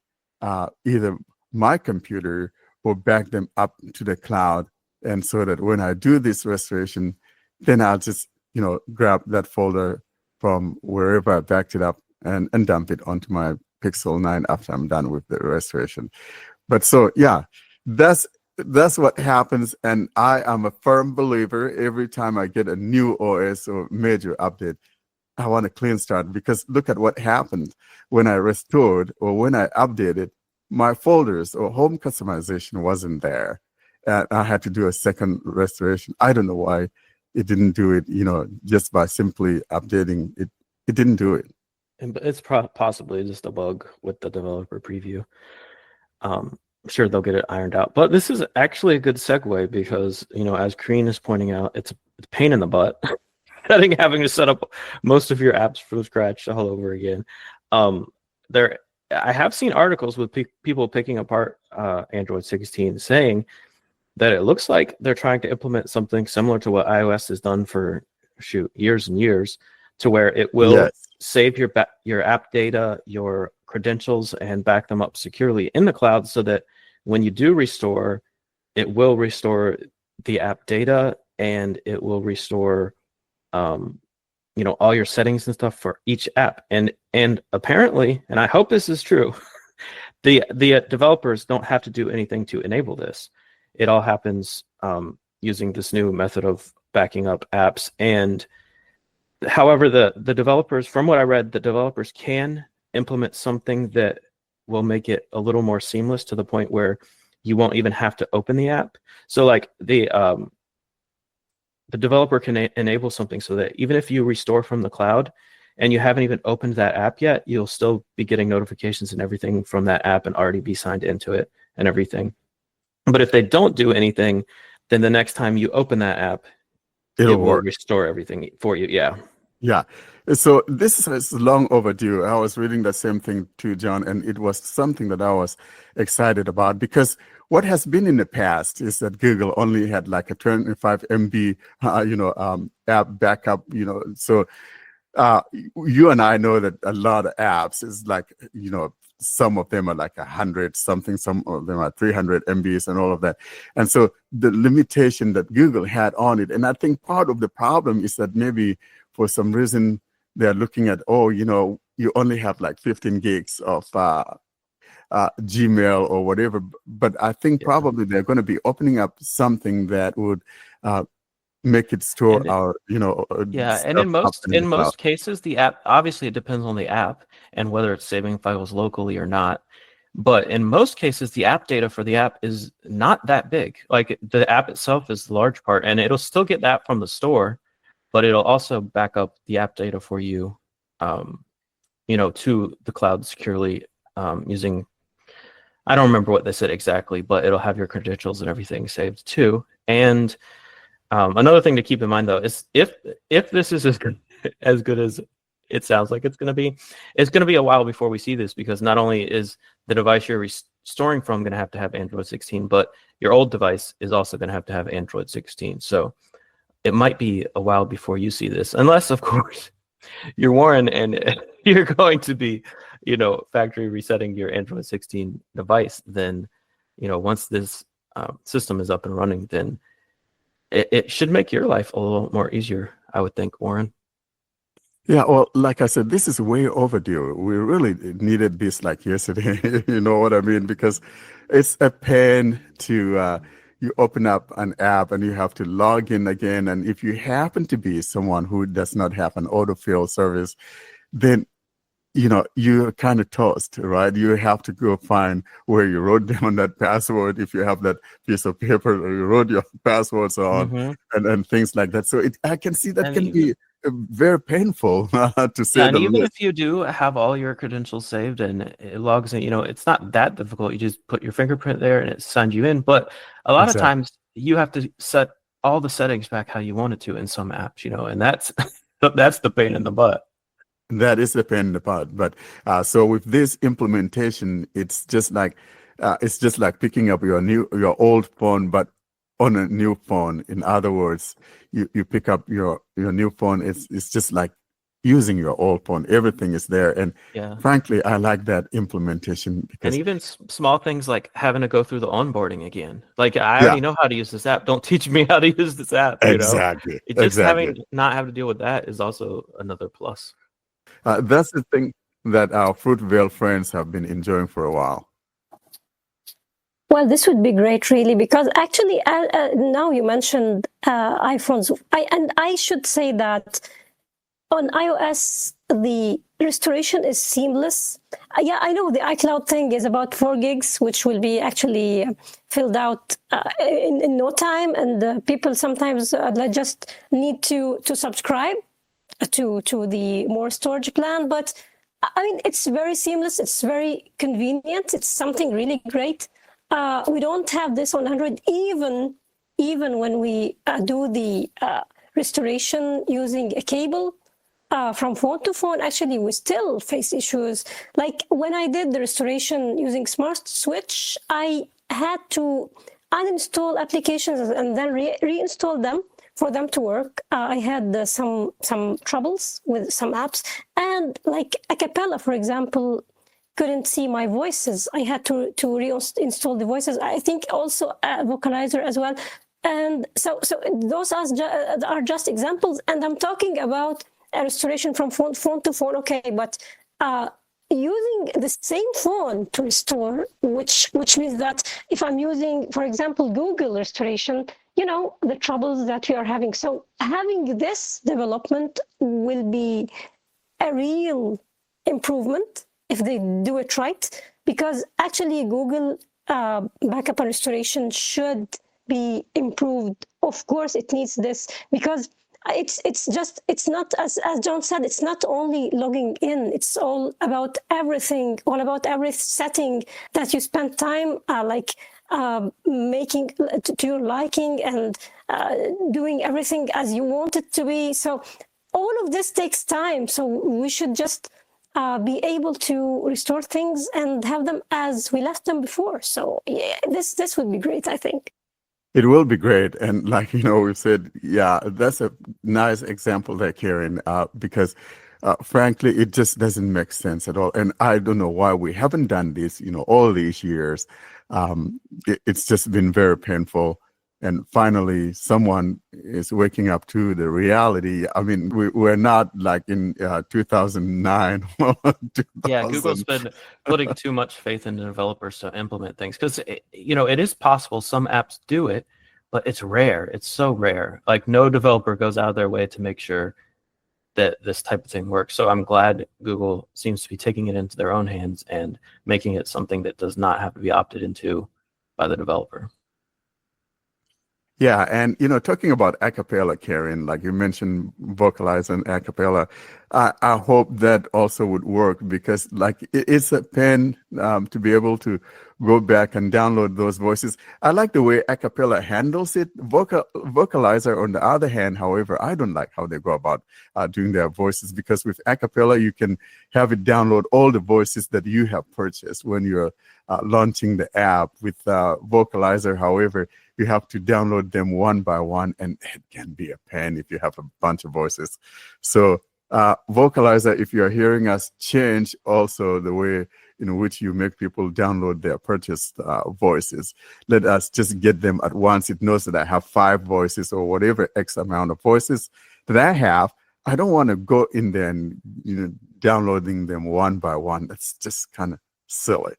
either my computer or back them up to the cloud. And so that when I do this restoration, then I'll just, grab that folder from wherever I backed it up and dump it onto my Pixel 9 after I'm done with the restoration. But so, yeah, that's what happens. And I am a firm believer, every time I get a new OS or major update, I want a clean start, because look at what happened when I restored or when I updated. My folders or home customization wasn't there. And I had to do a second restoration. I don't know why it didn't do it, just by simply updating it. It didn't do it. And it's possibly just a bug with the developer preview. I'm sure they'll get it ironed out. But this is actually a good segue, because, as Kareen is pointing out, it's a pain in the butt. Having to set up most of your apps from scratch all over again. I have seen articles with people picking apart Android 16, saying that it looks like they're trying to implement something similar to what iOS has done for years and years, to where it will save your app data, your credentials, and back them up securely in the cloud, so that when you do restore, it will restore the app data, and it will restore all your settings and stuff for each app. And apparently, and I hope this is true, the developers don't have to do anything to enable this. It all happens using this new method of backing up apps. And however, the developers, from what I read, the developers can implement something that will make it a little more seamless, to the point where you won't even have to open the app. So like the developer can enable something so that even if you restore from the cloud and you haven't even opened that app yet, you'll still be getting notifications and everything from that app and already be signed into it and everything. But if they don't do anything, then the next time you open that app, it will restore everything for you. Yeah. Yeah. So this is long overdue. I was reading the same thing too, John, and it was something that I was excited about, because what has been in the past is that Google only had like a 25 MB, app backup, so you and I know that a lot of apps is like, some of them are like 100 something, some of them are 300 MBs and all of that. And so the limitation that Google had on it, and I think part of the problem is that maybe for some reason they're looking at, you only have like 15 gigs of Gmail or whatever. But I think probably they're going to be opening up something that would make it store our, and in most cases, the app, obviously it depends on the app and whether it's saving files locally or not. But in most cases, the app data for the app is not that big. Like the app itself is the large part, and it'll still get that from the store, but it'll also back up the app data for you, to the cloud securely using, I don't remember what they said exactly, but it'll have your credentials and everything saved too. And another thing to keep in mind though is if this is as good as it sounds like it's going to be a while before we see this, because not only is the device you're restoring from going to have Android 16, but your old device is also going to have Android 16. So it might be a while before you see this, unless of course you're Warren and you're going to be, factory resetting your Android 16 device. Then, once this system is up and running, then it should make your life a little more easier, I would think, Warren. Yeah, well, like I said, this is way overdue. We really needed this like yesterday. You know what I mean? Because it's a pain to you open up an app and you have to log in again. And if you happen to be someone who does not have an autofill service, then you're kind of toast, right? You have to go find where you wrote down that password if you have that piece of paper or you wrote your passwords on, and things like that. So I can see that can be very painful to say and the even least. if you do have all your credentials saved and it logs in, it's not that difficult. You just put your fingerprint there and it signs you in. But a lot of times you have to set all the settings back how you want it to in some apps, and that's that's the pain in the butt. That is the pain in the butt. But so with this implementation, it's just like picking up your old phone, but on a new phone. In other words, you pick up your new phone. It's just like using your old phone. Everything is there, and frankly, I like that implementation. Because, and even small things like having to go through the onboarding again. Like I already know how to use this app. Don't teach me how to use this app. Exactly. Just not having to deal with that is also another plus. That's the thing that our Fruitvale friends have been enjoying for a while. Well, this would be great, really, because actually, now you mentioned iPhones. I should say that on iOS, the restoration is seamless. I know the iCloud thing is about 4 gigs, which will be actually filled out in no time. And people sometimes just need to subscribe to the more storage plan. But I mean, it's very seamless. It's very convenient. It's something really great. We don't have this on Android, even when we do the restoration using a cable from phone to phone. Actually, we still face issues. Like when I did the restoration using Smart Switch, I had to uninstall applications and then reinstall them for them to work. I had some troubles with some apps, and like Acapella, for example, couldn't see my voices. I had to reinstall the voices. I think also Vocalizer as well. And so those are just examples. And I'm talking about a restoration from phone to phone. Okay, but using the same phone to restore, which means that if I'm using, for example, Google restoration, the troubles that we are having. So having this development will be a real improvement if they do it right, because actually Google backup and restoration should be improved. Of course, it needs this, because it's not, as John said, it's not only logging in, it's all about everything, all about every setting that you spend time making to your liking and doing everything as you want it to be. So all of this takes time. So we should just be able to restore things and have them as we left them before. So yeah, this would be great, I think. It will be great. And like, we said, that's a nice example there, Karen, because frankly, it just doesn't make sense at all. And I don't know why we haven't done this, all these years. It's just been very painful. And finally, someone is waking up to the reality. I mean, we're not like in 2009. Yeah, Google's been putting too much faith in the developers to implement things, because it is possible some apps do it, but it's rare. It's so rare. Like no developer goes out of their way to make sure that this type of thing works. So I'm glad Google seems to be taking it into their own hands and making it something that does not have to be opted into by the developer. Yeah, and talking about acapella, Karen, like you mentioned, vocalize and acapella, I hope that also would work, because like it's a pain to be able to go back and download those voices. I like the way acapella handles it. Vocalizer, on the other hand, however, I don't like how they go about doing their voices, because with acapella you can have it download all the voices that you have purchased when you're launching the app. With vocalizer, however, you have to download them one by one, and it can be a pain if you have a bunch of voices. So vocalizer, if you're hearing us, change also the way in which you make people download their purchased voices. Let us just get them at once. It knows that I have 5 voices or whatever X amount of voices that I have. I don't want to go in there and downloading them one by one. That's just kind of silly.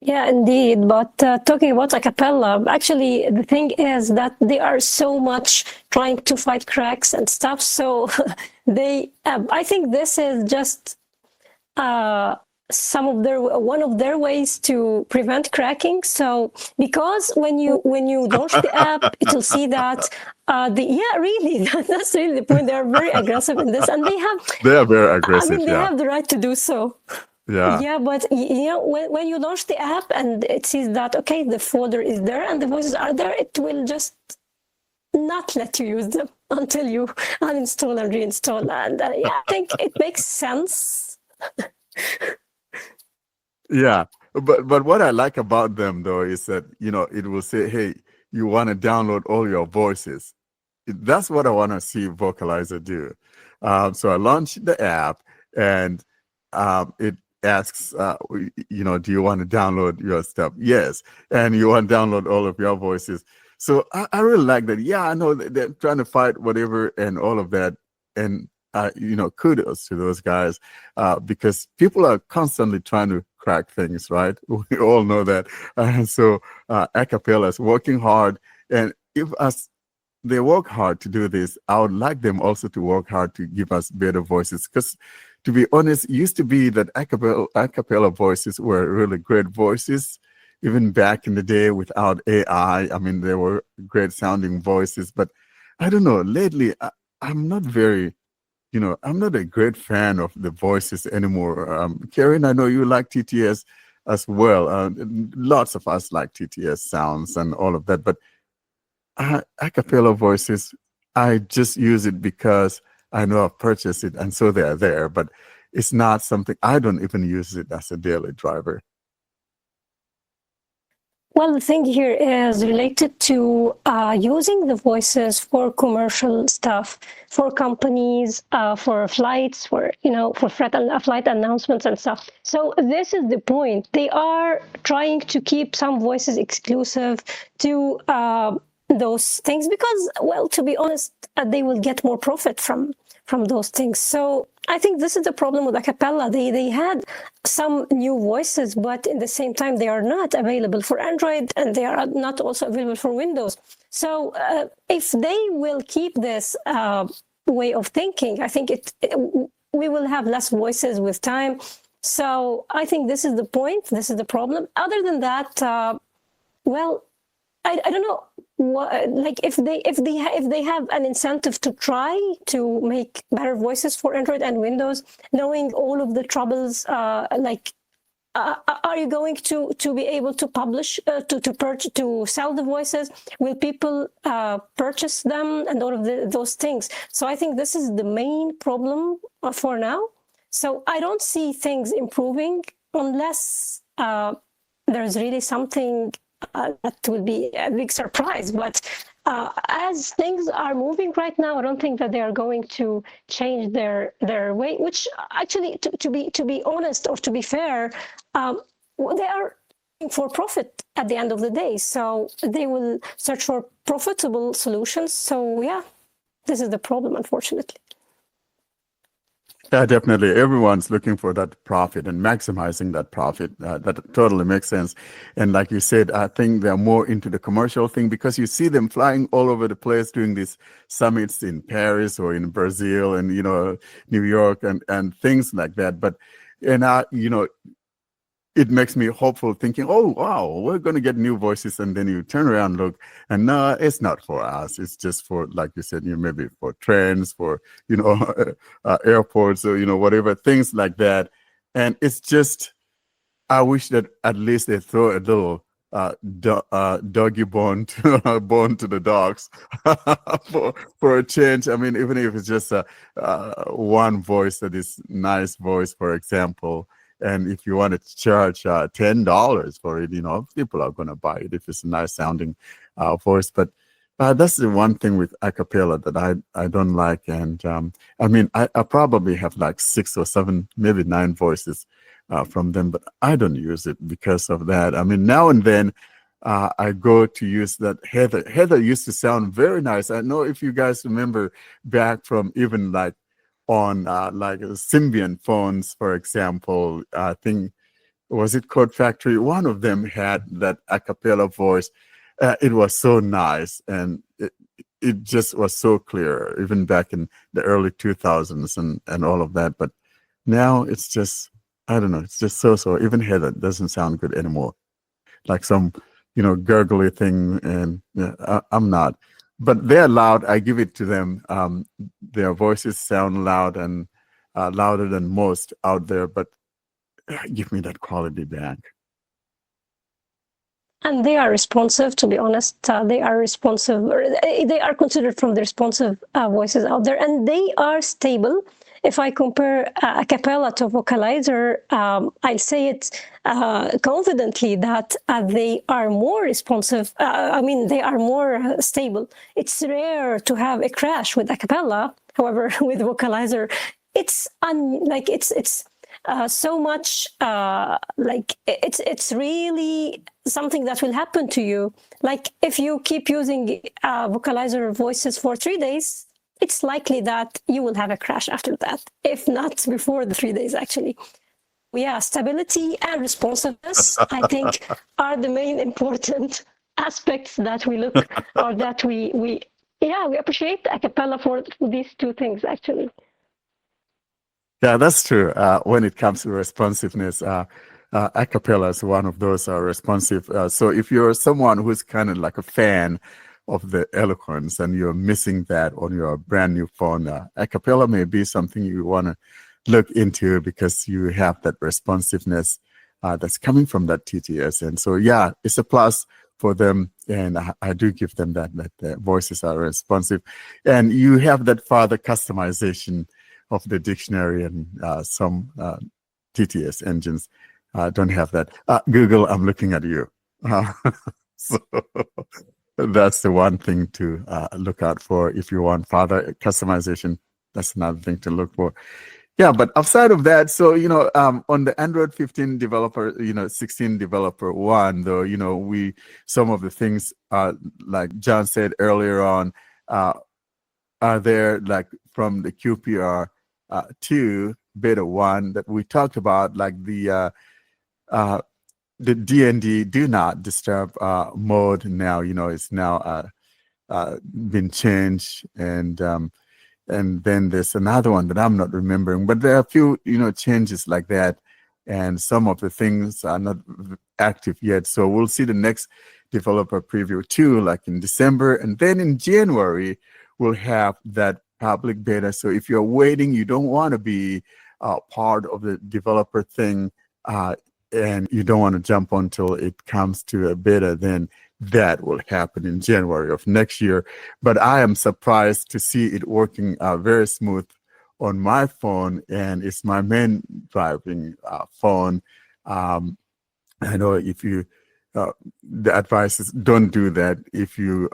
Yeah, indeed. But talking about a cappella, actually, the thing is that they are so much trying to fight cracks and stuff. So I think this is just one of their ways to prevent cracking. So because when you launch the app, it will see that really that's really the point. They are very aggressive in this, and they are very aggressive. I mean, they have the right to do so. Yeah, but when you launch the app and it sees that, okay, the folder is there and the voices are there, it will just not let you use them until you uninstall and reinstall. And I think it makes sense. Yeah, but what I like about them though is that it will say, hey, you want to download all your voices. That's what I want to see Vocalizer do. So I launched the app, and it asks, do you want to download your stuff? Yes. And you want to download all of your voices. So I really like that. Yeah, I know they're trying to fight whatever and all of that. And, kudos to those guys, because people are constantly trying to crack things, right? We all know that. So acapella is working hard. And if they work hard to do this, I would like them also to work hard to give us better voices, because to be honest, it used to be that acapella voices were really great voices, even back in the day without AI. I mean, they were great sounding voices, but I don't know, lately, I'm not very, I'm not a great fan of the voices anymore. Karen, I know you like TTS as well. Lots of us like TTS sounds and all of that, but acapella voices, I just use it because I know I've purchased it, and so they are there, but it's not something, I don't even use it as a daily driver. Well, the thing here is related to using the voices for commercial stuff, for companies, for flights, for flight announcements and stuff. So this is the point. They are trying to keep some voices exclusive to those things because, well, to be honest, they will get more profit from those things. So I think this is the problem with acapella. They had some new voices, but in the same time, they are not available for Android, and they are not also available for Windows. So if they will keep this way of thinking, I think we will have less voices with time. So I think this is the point. This is the problem. Other than that, well, I don't know. Like if they have an incentive to try to make better voices for Android and Windows, knowing all of the troubles, are you going to be able to publish to sell the voices? Will people purchase them and all of those things? So I think this is the main problem for now. So I don't see things improving unless there's really something that will be a big surprise. But as things are moving right now, I don't think that they are going to change their way, which actually, to be honest or to be fair, they are for profit at the end of the day. So they will search for profitable solutions. So yeah, this is the problem, unfortunately. Yeah, definitely. Everyone's looking for that profit and maximizing that profit. That totally makes sense. And like you said, I think they're more into the commercial thing because you see them flying all over the place doing these summits in Paris or in Brazil and, New York and things like that. But, it makes me hopeful thinking, oh, wow, we're going to get new voices. And then you turn around and look, and no, it's not for us. It's just for, like you said, maybe for trains, for, airports or, whatever, things like that. And it's just, I wish that at least they throw a little doggy bone to, bone to the dogs for a change. I mean, even if it's just one voice that is nice voice, for example. And if you wanted to charge $10 for it, people are going to buy it if it's a nice sounding voice. But that's the one thing with a cappella that I don't like. And I mean, I probably have like 6 or 7, maybe 9 voices from them, but I don't use it because of that. I mean, now and then I go to use that Heather. Heather used to sound very nice. I know if you guys remember back from even like on like Symbian phones, for example, I think, was it Code Factory? One of them had that a cappella voice. It was so nice, and it just was so clear, even back in the early 2000s and all of that. But now it's just, I don't know, it's just so. Even Heather doesn't sound good anymore. Like some, gurgly thing, and I'm not. But they're loud. I give it to them. Their voices sound loud and louder than most out there. But give me that quality back. And they are responsive, to be honest. They are responsive. They are considered from the responsive voices out there, and they are stable. If I compare a cappella to vocalizer, I'll say it confidently that they are more responsive. They are more stable. It's rare to have a crash with a cappella. However, with vocalizer, it's so much it's really something that will happen to you. Like if you keep using vocalizer voices for 3 days, it's likely that you will have a crash after that, if not before the 3 days, actually. Yeah, stability and responsiveness, I think, are the main important aspects that we look or that we appreciate a cappella for these 2 things, actually. Yeah, that's true. When it comes to responsiveness, a cappella is one of those responsive. So if you're someone who's kind of like a fan of the eloquence and you're missing that on your brand new phone, a cappella may be something you want to look into because you have that responsiveness that's coming from that TTS. And so, yeah, it's a plus for them. And I do give them that the voices are responsive. And you have that further customization of the dictionary, and some TTS engines don't have that. Google, I'm looking at you. So that's the one thing to look out for. If you want further customization, that's another thing to look for. Yeah, but outside of that, so, on the Android 15 developer, 16 developer one, though, some of the things, like John said earlier on, are there, like from the QPR 2 beta 1 that we talked about, like the DND do not disturb mode now, it's now been changed, and then there's another one that I'm not remembering, but there are a few changes like that, and some of the things are not active yet. So we'll see the next developer preview 2 like in December, and then in January we'll have that public beta. So if you're waiting, you don't want to be part of the developer thing, and you don't want to jump until it comes to a beta, then that will happen in January of next year. But I am surprised to see it working very smooth on my phone, and it's my main driving phone. I know if you, the advice is don't do that. If you,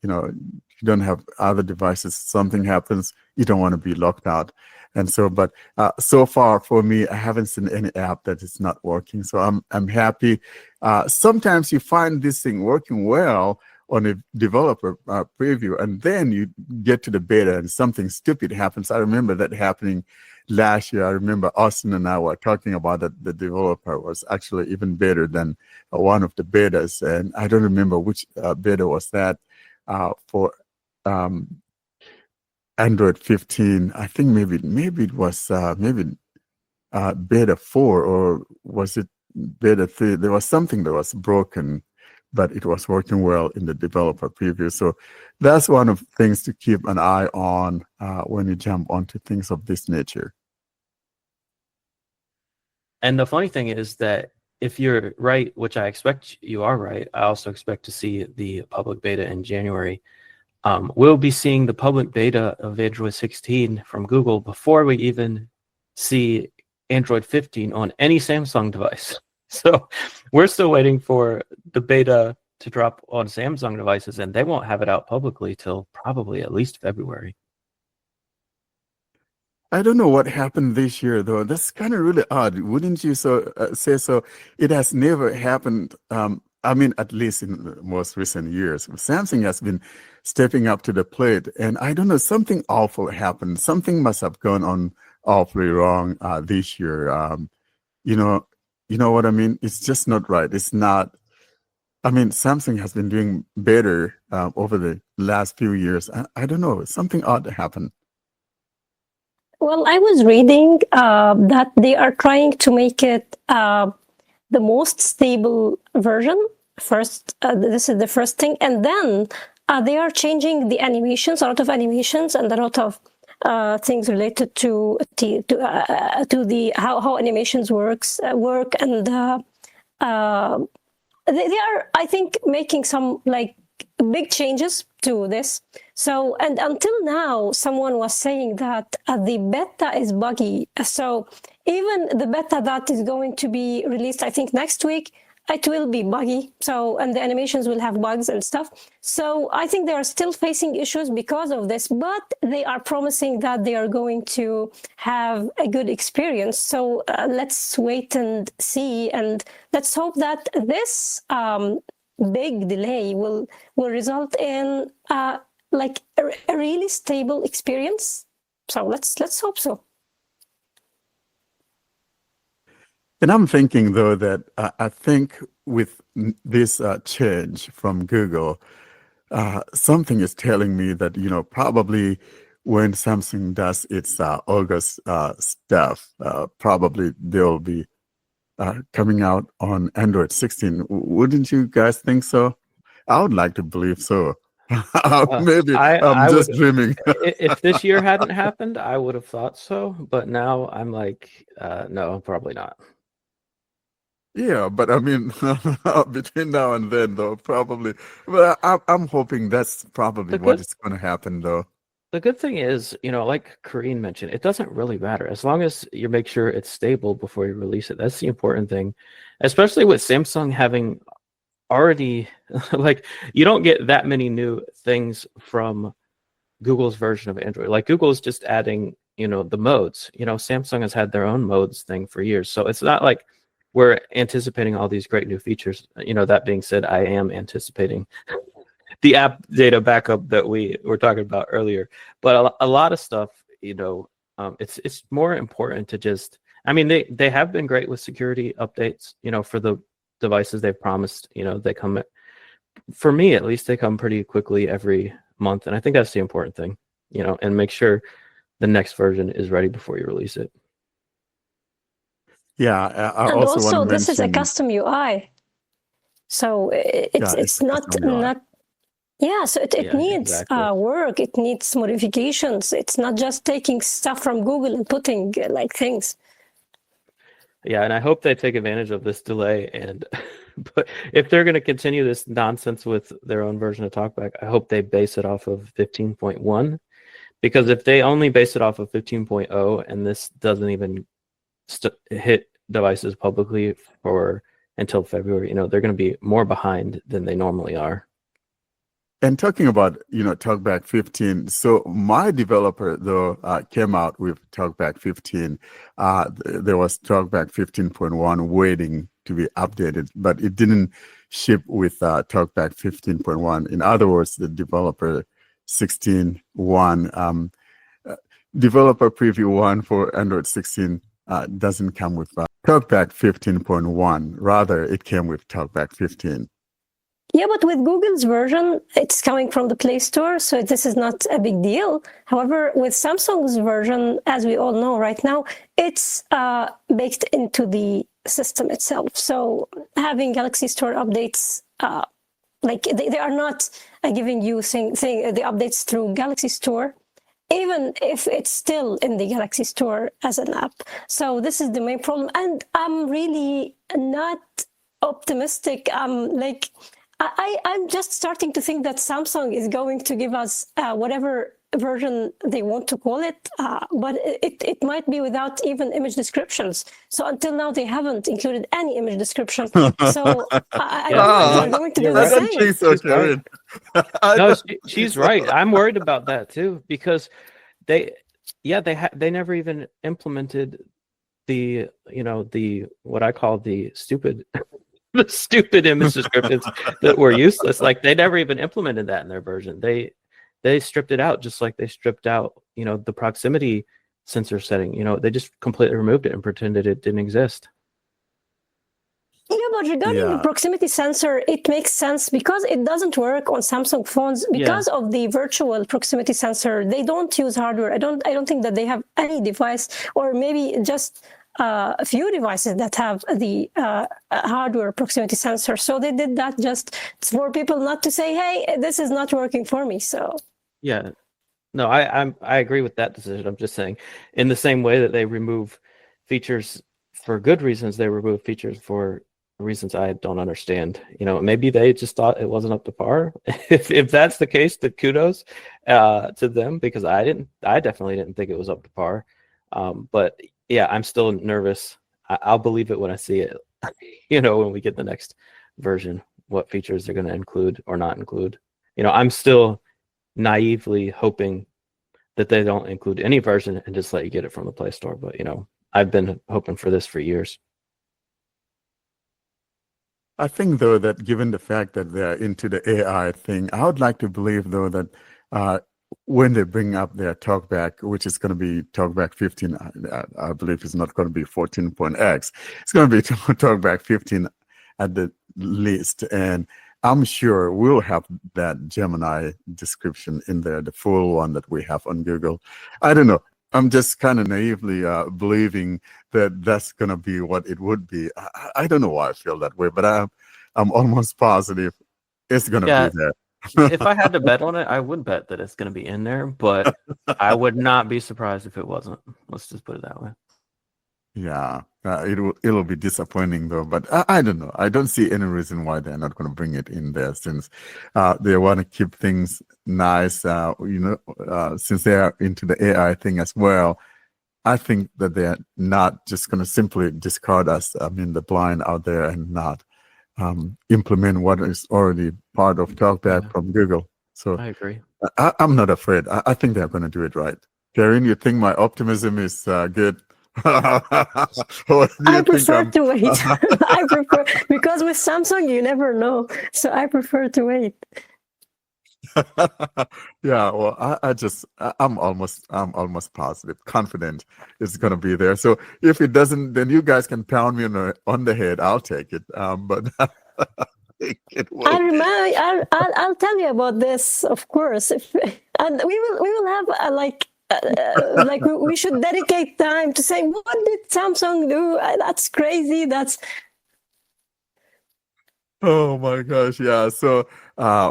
you don't have other devices, something happens, you don't want to be locked out. And so, but so far for me, I haven't seen any app that is not working. So I'm happy. Sometimes you find this thing working well on a developer preview, and then you get to the beta and something stupid happens. I remember that happening last year, I remember Austin and I were talking about that the developer was actually even better than one of the betas. And I don't remember which beta was that for Android 15. I think maybe it was beta 4, or was it beta 3? There was something that was broken, but it was working well in the developer preview. So that's one of the things to keep an eye on when you jump onto things of this nature. And the funny thing is that if you're right, which I expect you are right, I also expect to see the public beta in January. We'll be seeing the public beta of Android 16 from Google before we even see Android 15 on any Samsung device. So we're still waiting for the beta to drop on Samsung devices, and they won't have it out publicly till probably at least February. I don't know what happened this year, though. That's kind of really odd, wouldn't you say so? It has never happened. I mean, at least in the most recent years, Samsung has been stepping up to the plate, and I don't know, something awful happened. Something must have gone on awfully wrong this year. You know what I mean? It's just not right. It's not. I mean, Samsung has been doing better over the last few years. I don't know. Something odd happened. Well, I was reading that they are trying to make it the most stable version first. This is the first thing. And then they are changing the animations, a lot of animations, and a lot of things related to the how animations work. And they are, I think, making some like big changes to this. So, and until now, someone was saying that the beta is buggy. So even the beta that is going to be released, I think next week, it will be buggy. So, and the animations will have bugs and stuff. So I think they are still facing issues because of this, but they are promising that they are going to have a good experience. So let's wait and see, and let's hope that this big delay will result in like a really stable experience. So let's hope so. And I'm thinking, though, that I think with this change from Google, something is telling me that, probably when Samsung does its August stuff, probably they'll be coming out on Android 16. Wouldn't you guys think so? I would like to believe so. Maybe I'm just dreaming. If this year hadn't happened, I would have thought so. But now I'm like, no, probably not. Yeah, but I mean, between now and then, though, probably. But I'm hoping that's probably what is going to happen, though. The good thing is, like Karine mentioned, it doesn't really matter. As long as you make sure it's stable before you release it. That's the important thing. Especially with Samsung having already, like, you don't get that many new things from Google's version of Android. Like, Google's just adding, the modes. Samsung has had their own modes thing for years. So it's not like we're anticipating all these great new features. That being said, I am anticipating the app data backup that we were talking about earlier. But a lot of stuff, it's more important to just, I mean, they have been great with security updates, for the devices they've promised. They come, for me at least, they come pretty quickly every month. And I think that's the important thing, and make sure the next version is ready before you release it. Yeah, I and also want to this is a mention- custom UI, so it's not. Yeah, so it needs work. It needs modifications. It's not just taking stuff from Google and putting like things. Yeah, and I hope they take advantage of this delay. And but if they're going to continue this nonsense with their own version of TalkBack, I hope they base it off of 15.1. Because if they only base it off of 15.0 and this doesn't even hit devices publicly until February, they're going to be more behind than they normally are. And talking about, TalkBack 15, so my developer, though, came out with TalkBack 15. There was TalkBack 15.1 waiting to be updated, but it didn't ship with TalkBack 15.1. In other words, the developer 16.1. developer preview 1 for Android 16 doesn't come with TalkBack 15.1. Rather, it came with TalkBack 15. Yeah, but with Google's version, it's coming from the Play Store, so this is not a big deal. However, with Samsung's version, as we all know right now, it's baked into the system itself. So having Galaxy Store updates, like they are not giving you the updates through Galaxy Store, even if it's still in the Galaxy Store as an app. So this is the main problem. And I'm really not optimistic. I'm just starting to think that Samsung is going to give us whatever version they want to call it, but it might be without even image descriptions. So until now, they haven't included any image description. So I don't know if they're going to do the same. No, she's right. I'm worried about that too, because they never even implemented the what I call the stupid the stupid image descriptions that were useless. Like they never even implemented that in their version. They stripped it out, just like they stripped out the proximity sensor setting. They just completely removed it and pretended it didn't exist. Yeah, but regarding the proximity sensor, it makes sense because it doesn't work on Samsung phones because of the virtual proximity sensor. They don't use hardware. I don't think that they have any device, or maybe just a few devices that have the hardware proximity sensor. So they did that just for people not to say, "Hey, this is not working for me." So yeah, no, I agree with that decision. I'm just saying, in the same way that they remove features for good reasons, they remove features for reasons I don't understand. Maybe they just thought it wasn't up to par. If that's the case, then kudos to them, because I definitely didn't think it was up to par. But yeah, I'm still nervous. I'll believe it when I see it. When we get the next version, what features they're going to include or not include. I'm still naively hoping that they don't include any version and just let you get it from the Play Store. But I've been hoping for this for years. I think, though, that given the fact that they're into the AI thing, I would like to believe, though, that when they bring up their TalkBack, which is going to be TalkBack 15, I believe it's not going to be 14.x. It's going to be TalkBack 15 at the least. And I'm sure we'll have that Gemini description in there, the full one that we have on Google. I don't know. I'm just kind of naively believing that that's going to be what it would be. I don't know why I feel that way, but I'm almost positive it's going to be there. If I had to bet on it, I would bet that it's going to be in there, but I would not be surprised if it wasn't. Let's just put it that way. Yeah, it'll be disappointing, though, but I don't know. I don't see any reason why they're not going to bring it in there, since they want to keep things nice, since they are into the AI thing as well. I think that they're not just going to simply discard us, the blind out there, and not implement what is already part of TalkBack from Google. So I agree. I'm not afraid. I think they're going to do it right. Karen, you think my optimism is good? I prefer to wait. I prefer, because with Samsung you never know, so I prefer to wait. Yeah, well, I'm almost positive, confident it's going to be there. So if it doesn't, then you guys can pound me on the head. I'll take it. But it will. I'll tell you about this, of course. And we will have we should dedicate time to say, what did Samsung do? That's crazy. Oh my gosh, yeah. So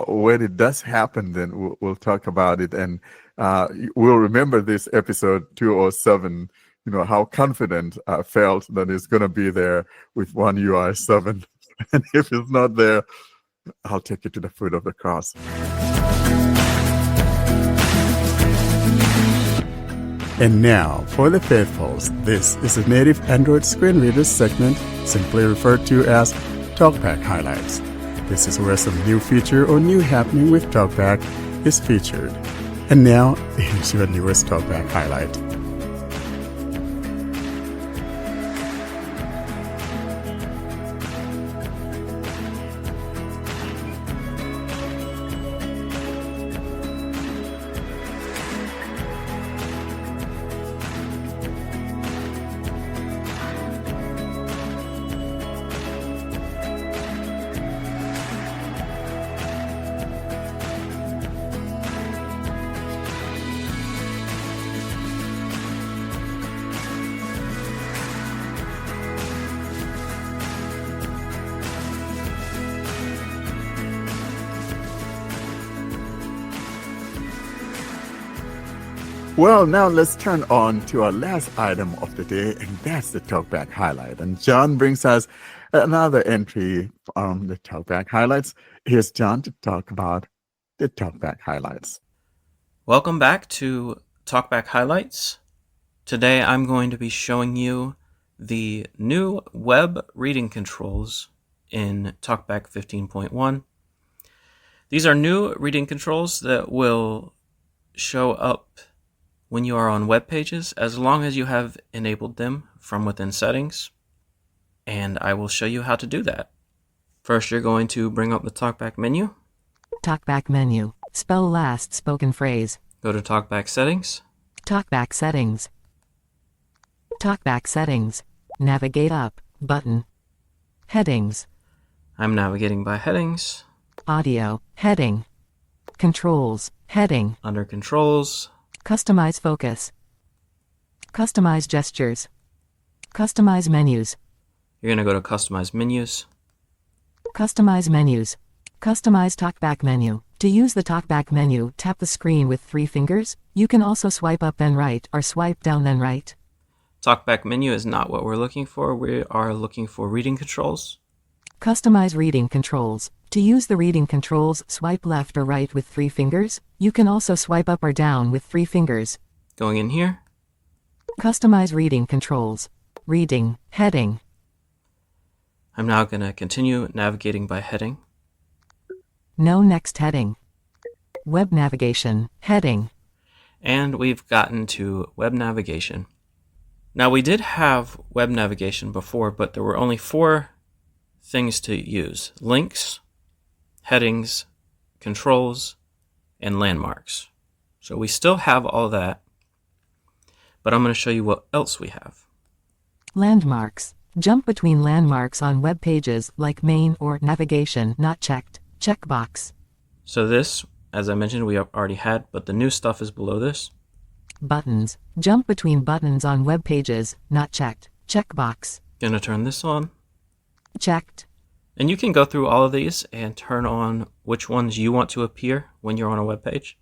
when it does happen, then we'll talk about it, and we'll remember this episode 207. How confident I felt that it's going to be there with One UI 7, and if it's not there, I'll take it to the foot of the cross. And now, for the faithfuls, this is a native Android screen reader segment, simply referred to as TalkBack Highlights. This is where some new feature or new happening with TalkBack is featured. And now, here's your newest TalkBack highlight. Well, now let's turn on to our last item of the day, and that's the TalkBack highlight. And John brings us another entry from the TalkBack highlights. Here's John to talk about the TalkBack highlights. Welcome back to TalkBack Highlights. Today I'm going to be showing you the new web reading controls in TalkBack 15.1. These are new reading controls that will show up when you are on web pages as long as you have enabled them from within settings. And I will show you how to do that. First, you're going to bring up the TalkBack menu. TalkBack menu. Spell last spoken phrase. Go to TalkBack settings. TalkBack settings. TalkBack settings. Navigate up. Button. Headings. I'm navigating by headings. Audio. Heading. Controls. Heading. Under controls. Customize focus. Customize gestures. Customize menus. You're going to go to customize menus. Customize menus. Customize TalkBack menu. To use the TalkBack menu, tap the screen with 3 fingers. You can also swipe up then right or swipe down then right. TalkBack menu is not what we're looking for. We are looking for reading controls. Customize reading controls. To use the reading controls, swipe left or right with 3 fingers. You can also swipe up or down with 3 fingers. Going in here. Customize reading controls. Reading. Heading. I'm now going to continue navigating by heading. No next heading. Web navigation. Heading. And we've gotten to web navigation. Now we did have web navigation before, but there were only 4 things to use: links, headings, controls, and landmarks. So we still have all that, but I'm going to show you what else we have. Landmarks. Jump between landmarks on web pages like main or navigation not checked. Checkbox. So this, as I mentioned, we have already had, but the new stuff is below this. Buttons. Jump between buttons on web pages not checked. Checkbox. Gonna turn this on. Checked. And you can go through all of these and turn on which ones you want to appear when you're on a web page.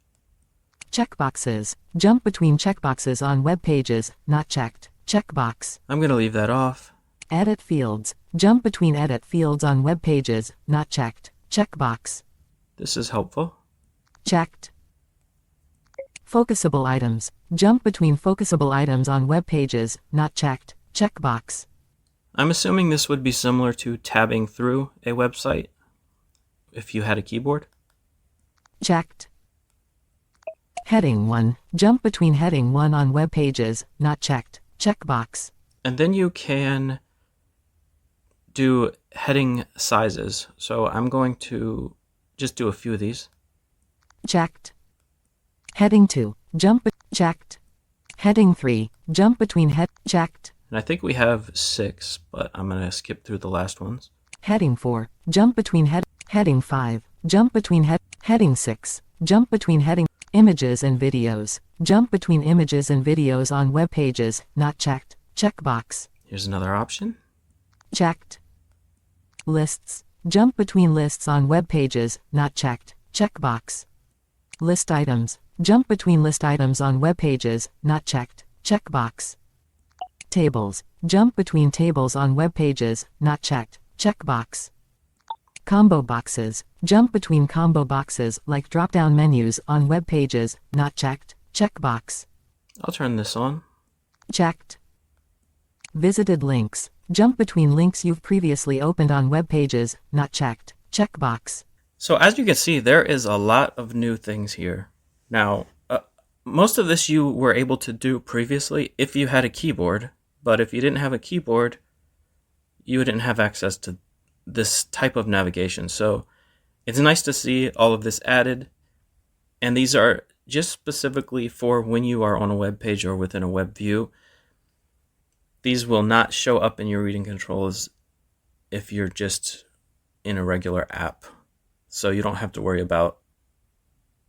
Checkboxes. Jump between checkboxes on web pages not checked. Checkbox. I'm gonna leave that off. Edit fields. Jump between edit fields on web pages not checked. Checkbox. This is helpful. Checked. Focusable items. Jump between focusable items on web pages not checked. Checkbox. I'm assuming this would be similar to tabbing through a website if you had a keyboard. Checked. Heading 1. Jump between heading 1 on web pages not checked. Checkbox. And then you can do heading sizes. So I'm going to just do a few of these. Checked. Heading 2. Jump. Checked. Heading 3. Jump between head. Checked. And I think we have 6, but I'm going to skip through the last ones. Heading 4. Jump between head. Heading 5. Jump between head. Heading 6. Jump between heading. Images and videos. Jump between images and videos on web pages not checked. Checkbox. Here's another option. Checked. Lists. Jump between lists on web pages not checked. Checkbox. List items. Jump between list items on web pages not checked. Checkbox. Tables. Jump between tables on web pages not checked. Checkbox. Combo boxes. Jump between combo boxes like drop-down menus on web pages not checked. Checkbox. I'll turn this on. Checked. Visited links. Jump between links you've previously opened on web pages not checked. Checkbox. So as you can see, there is a lot of new things here. Now, most of this you were able to do previously if you had a keyboard, but if you didn't have a keyboard, you didn't have access to this type of navigation. So it's nice to see all of this added, and these are just specifically for when you are on a web page or within a web view. These will not show up in your reading controls if you're just in a regular app. So you don't have to worry about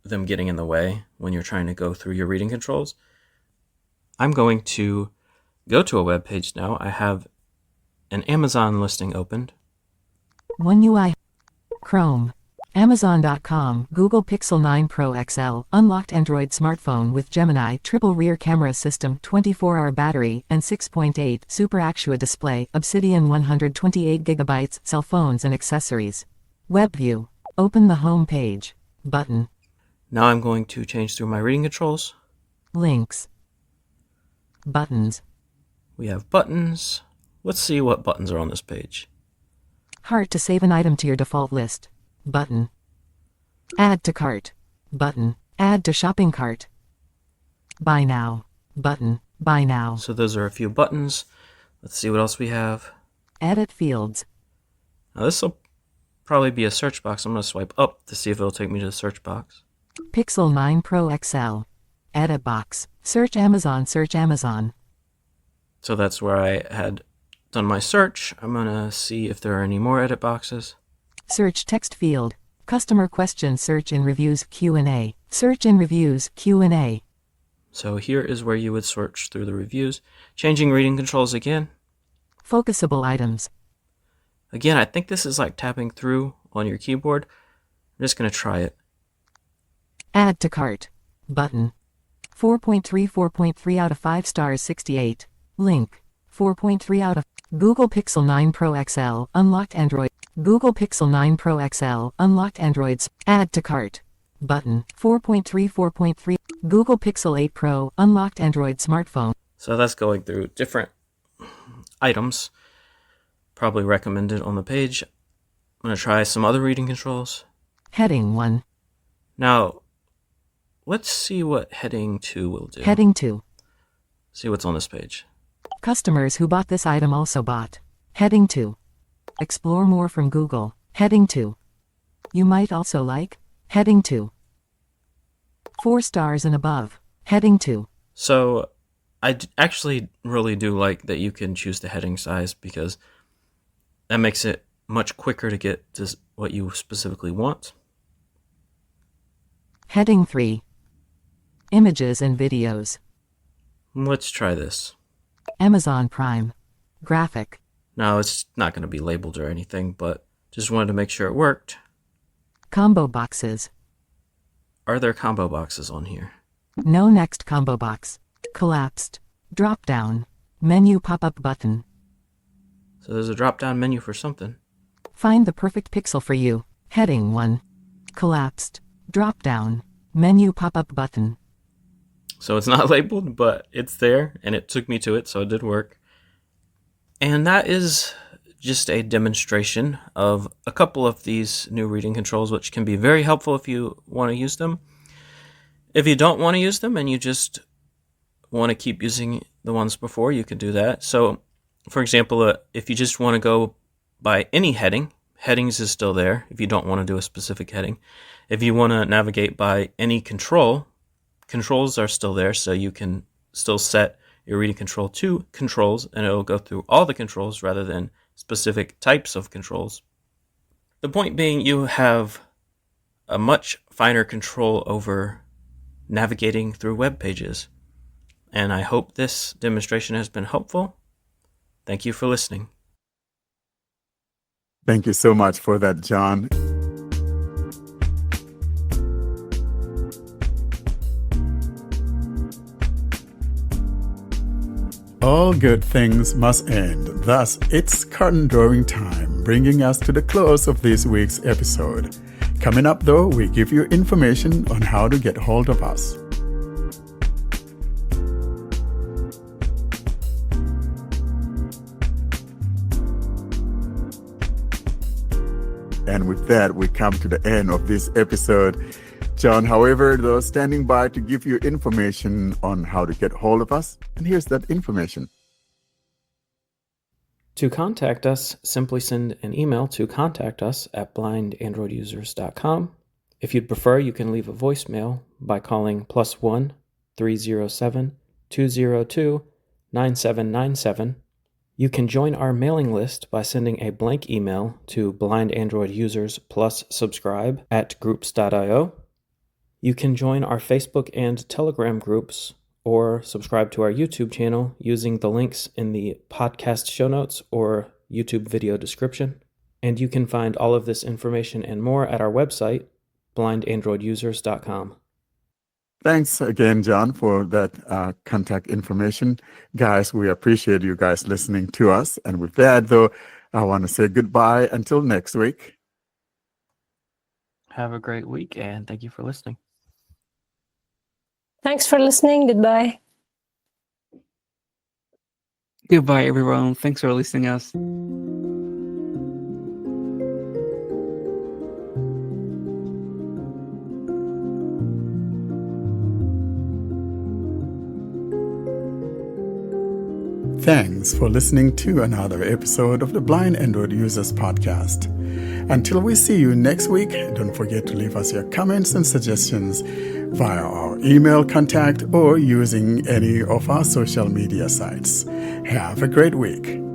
them getting in the way when you're trying to go through your reading controls. I'm going to go to a web page now. I have an Amazon listing opened. One UI. Chrome. Amazon.com, Google Pixel 9 Pro XL, unlocked Android smartphone with Gemini triple rear camera system, 24-hour battery, and 6.8 Super Actua display, Obsidian 128GB, cell phones and accessories. Web view. Open the home page. Button. Now I'm going to change through my reading controls. Links. Buttons. We have buttons. Let's see what buttons are on this page. Heart to save an item to your default list. Button. Add to cart. Button. Add to shopping cart. Buy now. Button. Buy now. So those are a few buttons. Let's see what else we have. Edit fields. Now this will probably be a search box. I'm going to swipe up to see if it'll take me to the search box. Pixel 9 Pro XL. Edit box. Search Amazon. Search Amazon. So that's where I had done my search. I'm going to see if there are any more edit boxes. Search text field. Customer question. Search in reviews Q&A. Search in reviews Q&A. So here is where you would search through the reviews. Changing reading controls again. Focusable items. Again, I think this is like tapping through on your keyboard. I'm just going to try it. Add to cart. Button. 4.3 out of 5 stars 68. Link. 4.3 out of Google Pixel 9 Pro XL, unlocked Android. Google Pixel 9 Pro XL, unlocked Androids. Add to cart. Button. 4.3 Google Pixel 8 Pro, unlocked Android smartphone. So that's going through different items, probably recommended on the page. I'm going to try some other reading controls. Heading 1. Now, let's see what heading 2 will do. Heading 2. See what's on this page. Customers who bought this item also bought. Heading 2. Explore more from Google. Heading 2. You might also like. Heading 2. 4 stars and above. Heading 2. So I actually really do like that you can choose the heading size, because that makes it much quicker to get to what you specifically want. Heading 3. Images and videos. Let's try this. Amazon Prime. Graphic. Now, it's not going to be labeled or anything, but just wanted to make sure it worked. Combo boxes. Are there combo boxes on here? No next combo box. Collapsed. Drop down. Menu pop-up button. So there's a drop-down menu for something. Find the perfect pixel for you. Heading 1. Collapsed. Drop down. Menu pop-up button. So it's not labeled, but it's there, and it took me to it, so it did work. And that is just a demonstration of a couple of these new reading controls, which can be very helpful if you want to use them. If you don't want to use them and you just want to keep using the ones before, you can do that. So, for example, if you just want to go by any heading, headings is still there if you don't want to do a specific heading. If you want to navigate by any control, controls are still there, so you can still set your reading control to controls, and it'll go through all the controls rather than specific types of controls. The point being, you have a much finer control over navigating through web pages. And I hope this demonstration has been helpful. Thank you for listening. Thank you so much for that, John. All good things must end. Thus, it's curtain drawing time, bringing us to the close of this week's episode. Coming up, though, we give you information on how to get hold of us. And with that, we come to the end of this episode. John, however, though, standing by to give you information on how to get hold of us. And here's that information. To contact us, simply send an email to contactus@blindandroidusers.com. If you'd prefer, you can leave a voicemail by calling +1 307 202 9797. You can join our mailing list by sending a blank email to blindandroidusers+subscribe@groups.io. You can join our Facebook and Telegram groups or subscribe to our YouTube channel using the links in the podcast show notes or YouTube video description. And you can find all of this information and more at our website, blindandroidusers.com. Thanks again, John, for that contact information. Guys, we appreciate you guys listening to us. And with that, though, I want to say goodbye until next week. Have a great week, and thank you for listening. Thanks for listening. Goodbye. Goodbye, everyone. Thanks for listening to us. Thanks for listening to another episode of the Blind Android Users Podcast. Until we see you next week, don't forget to leave us your comments and suggestions via our email contact or using any of our social media sites. Have a great week.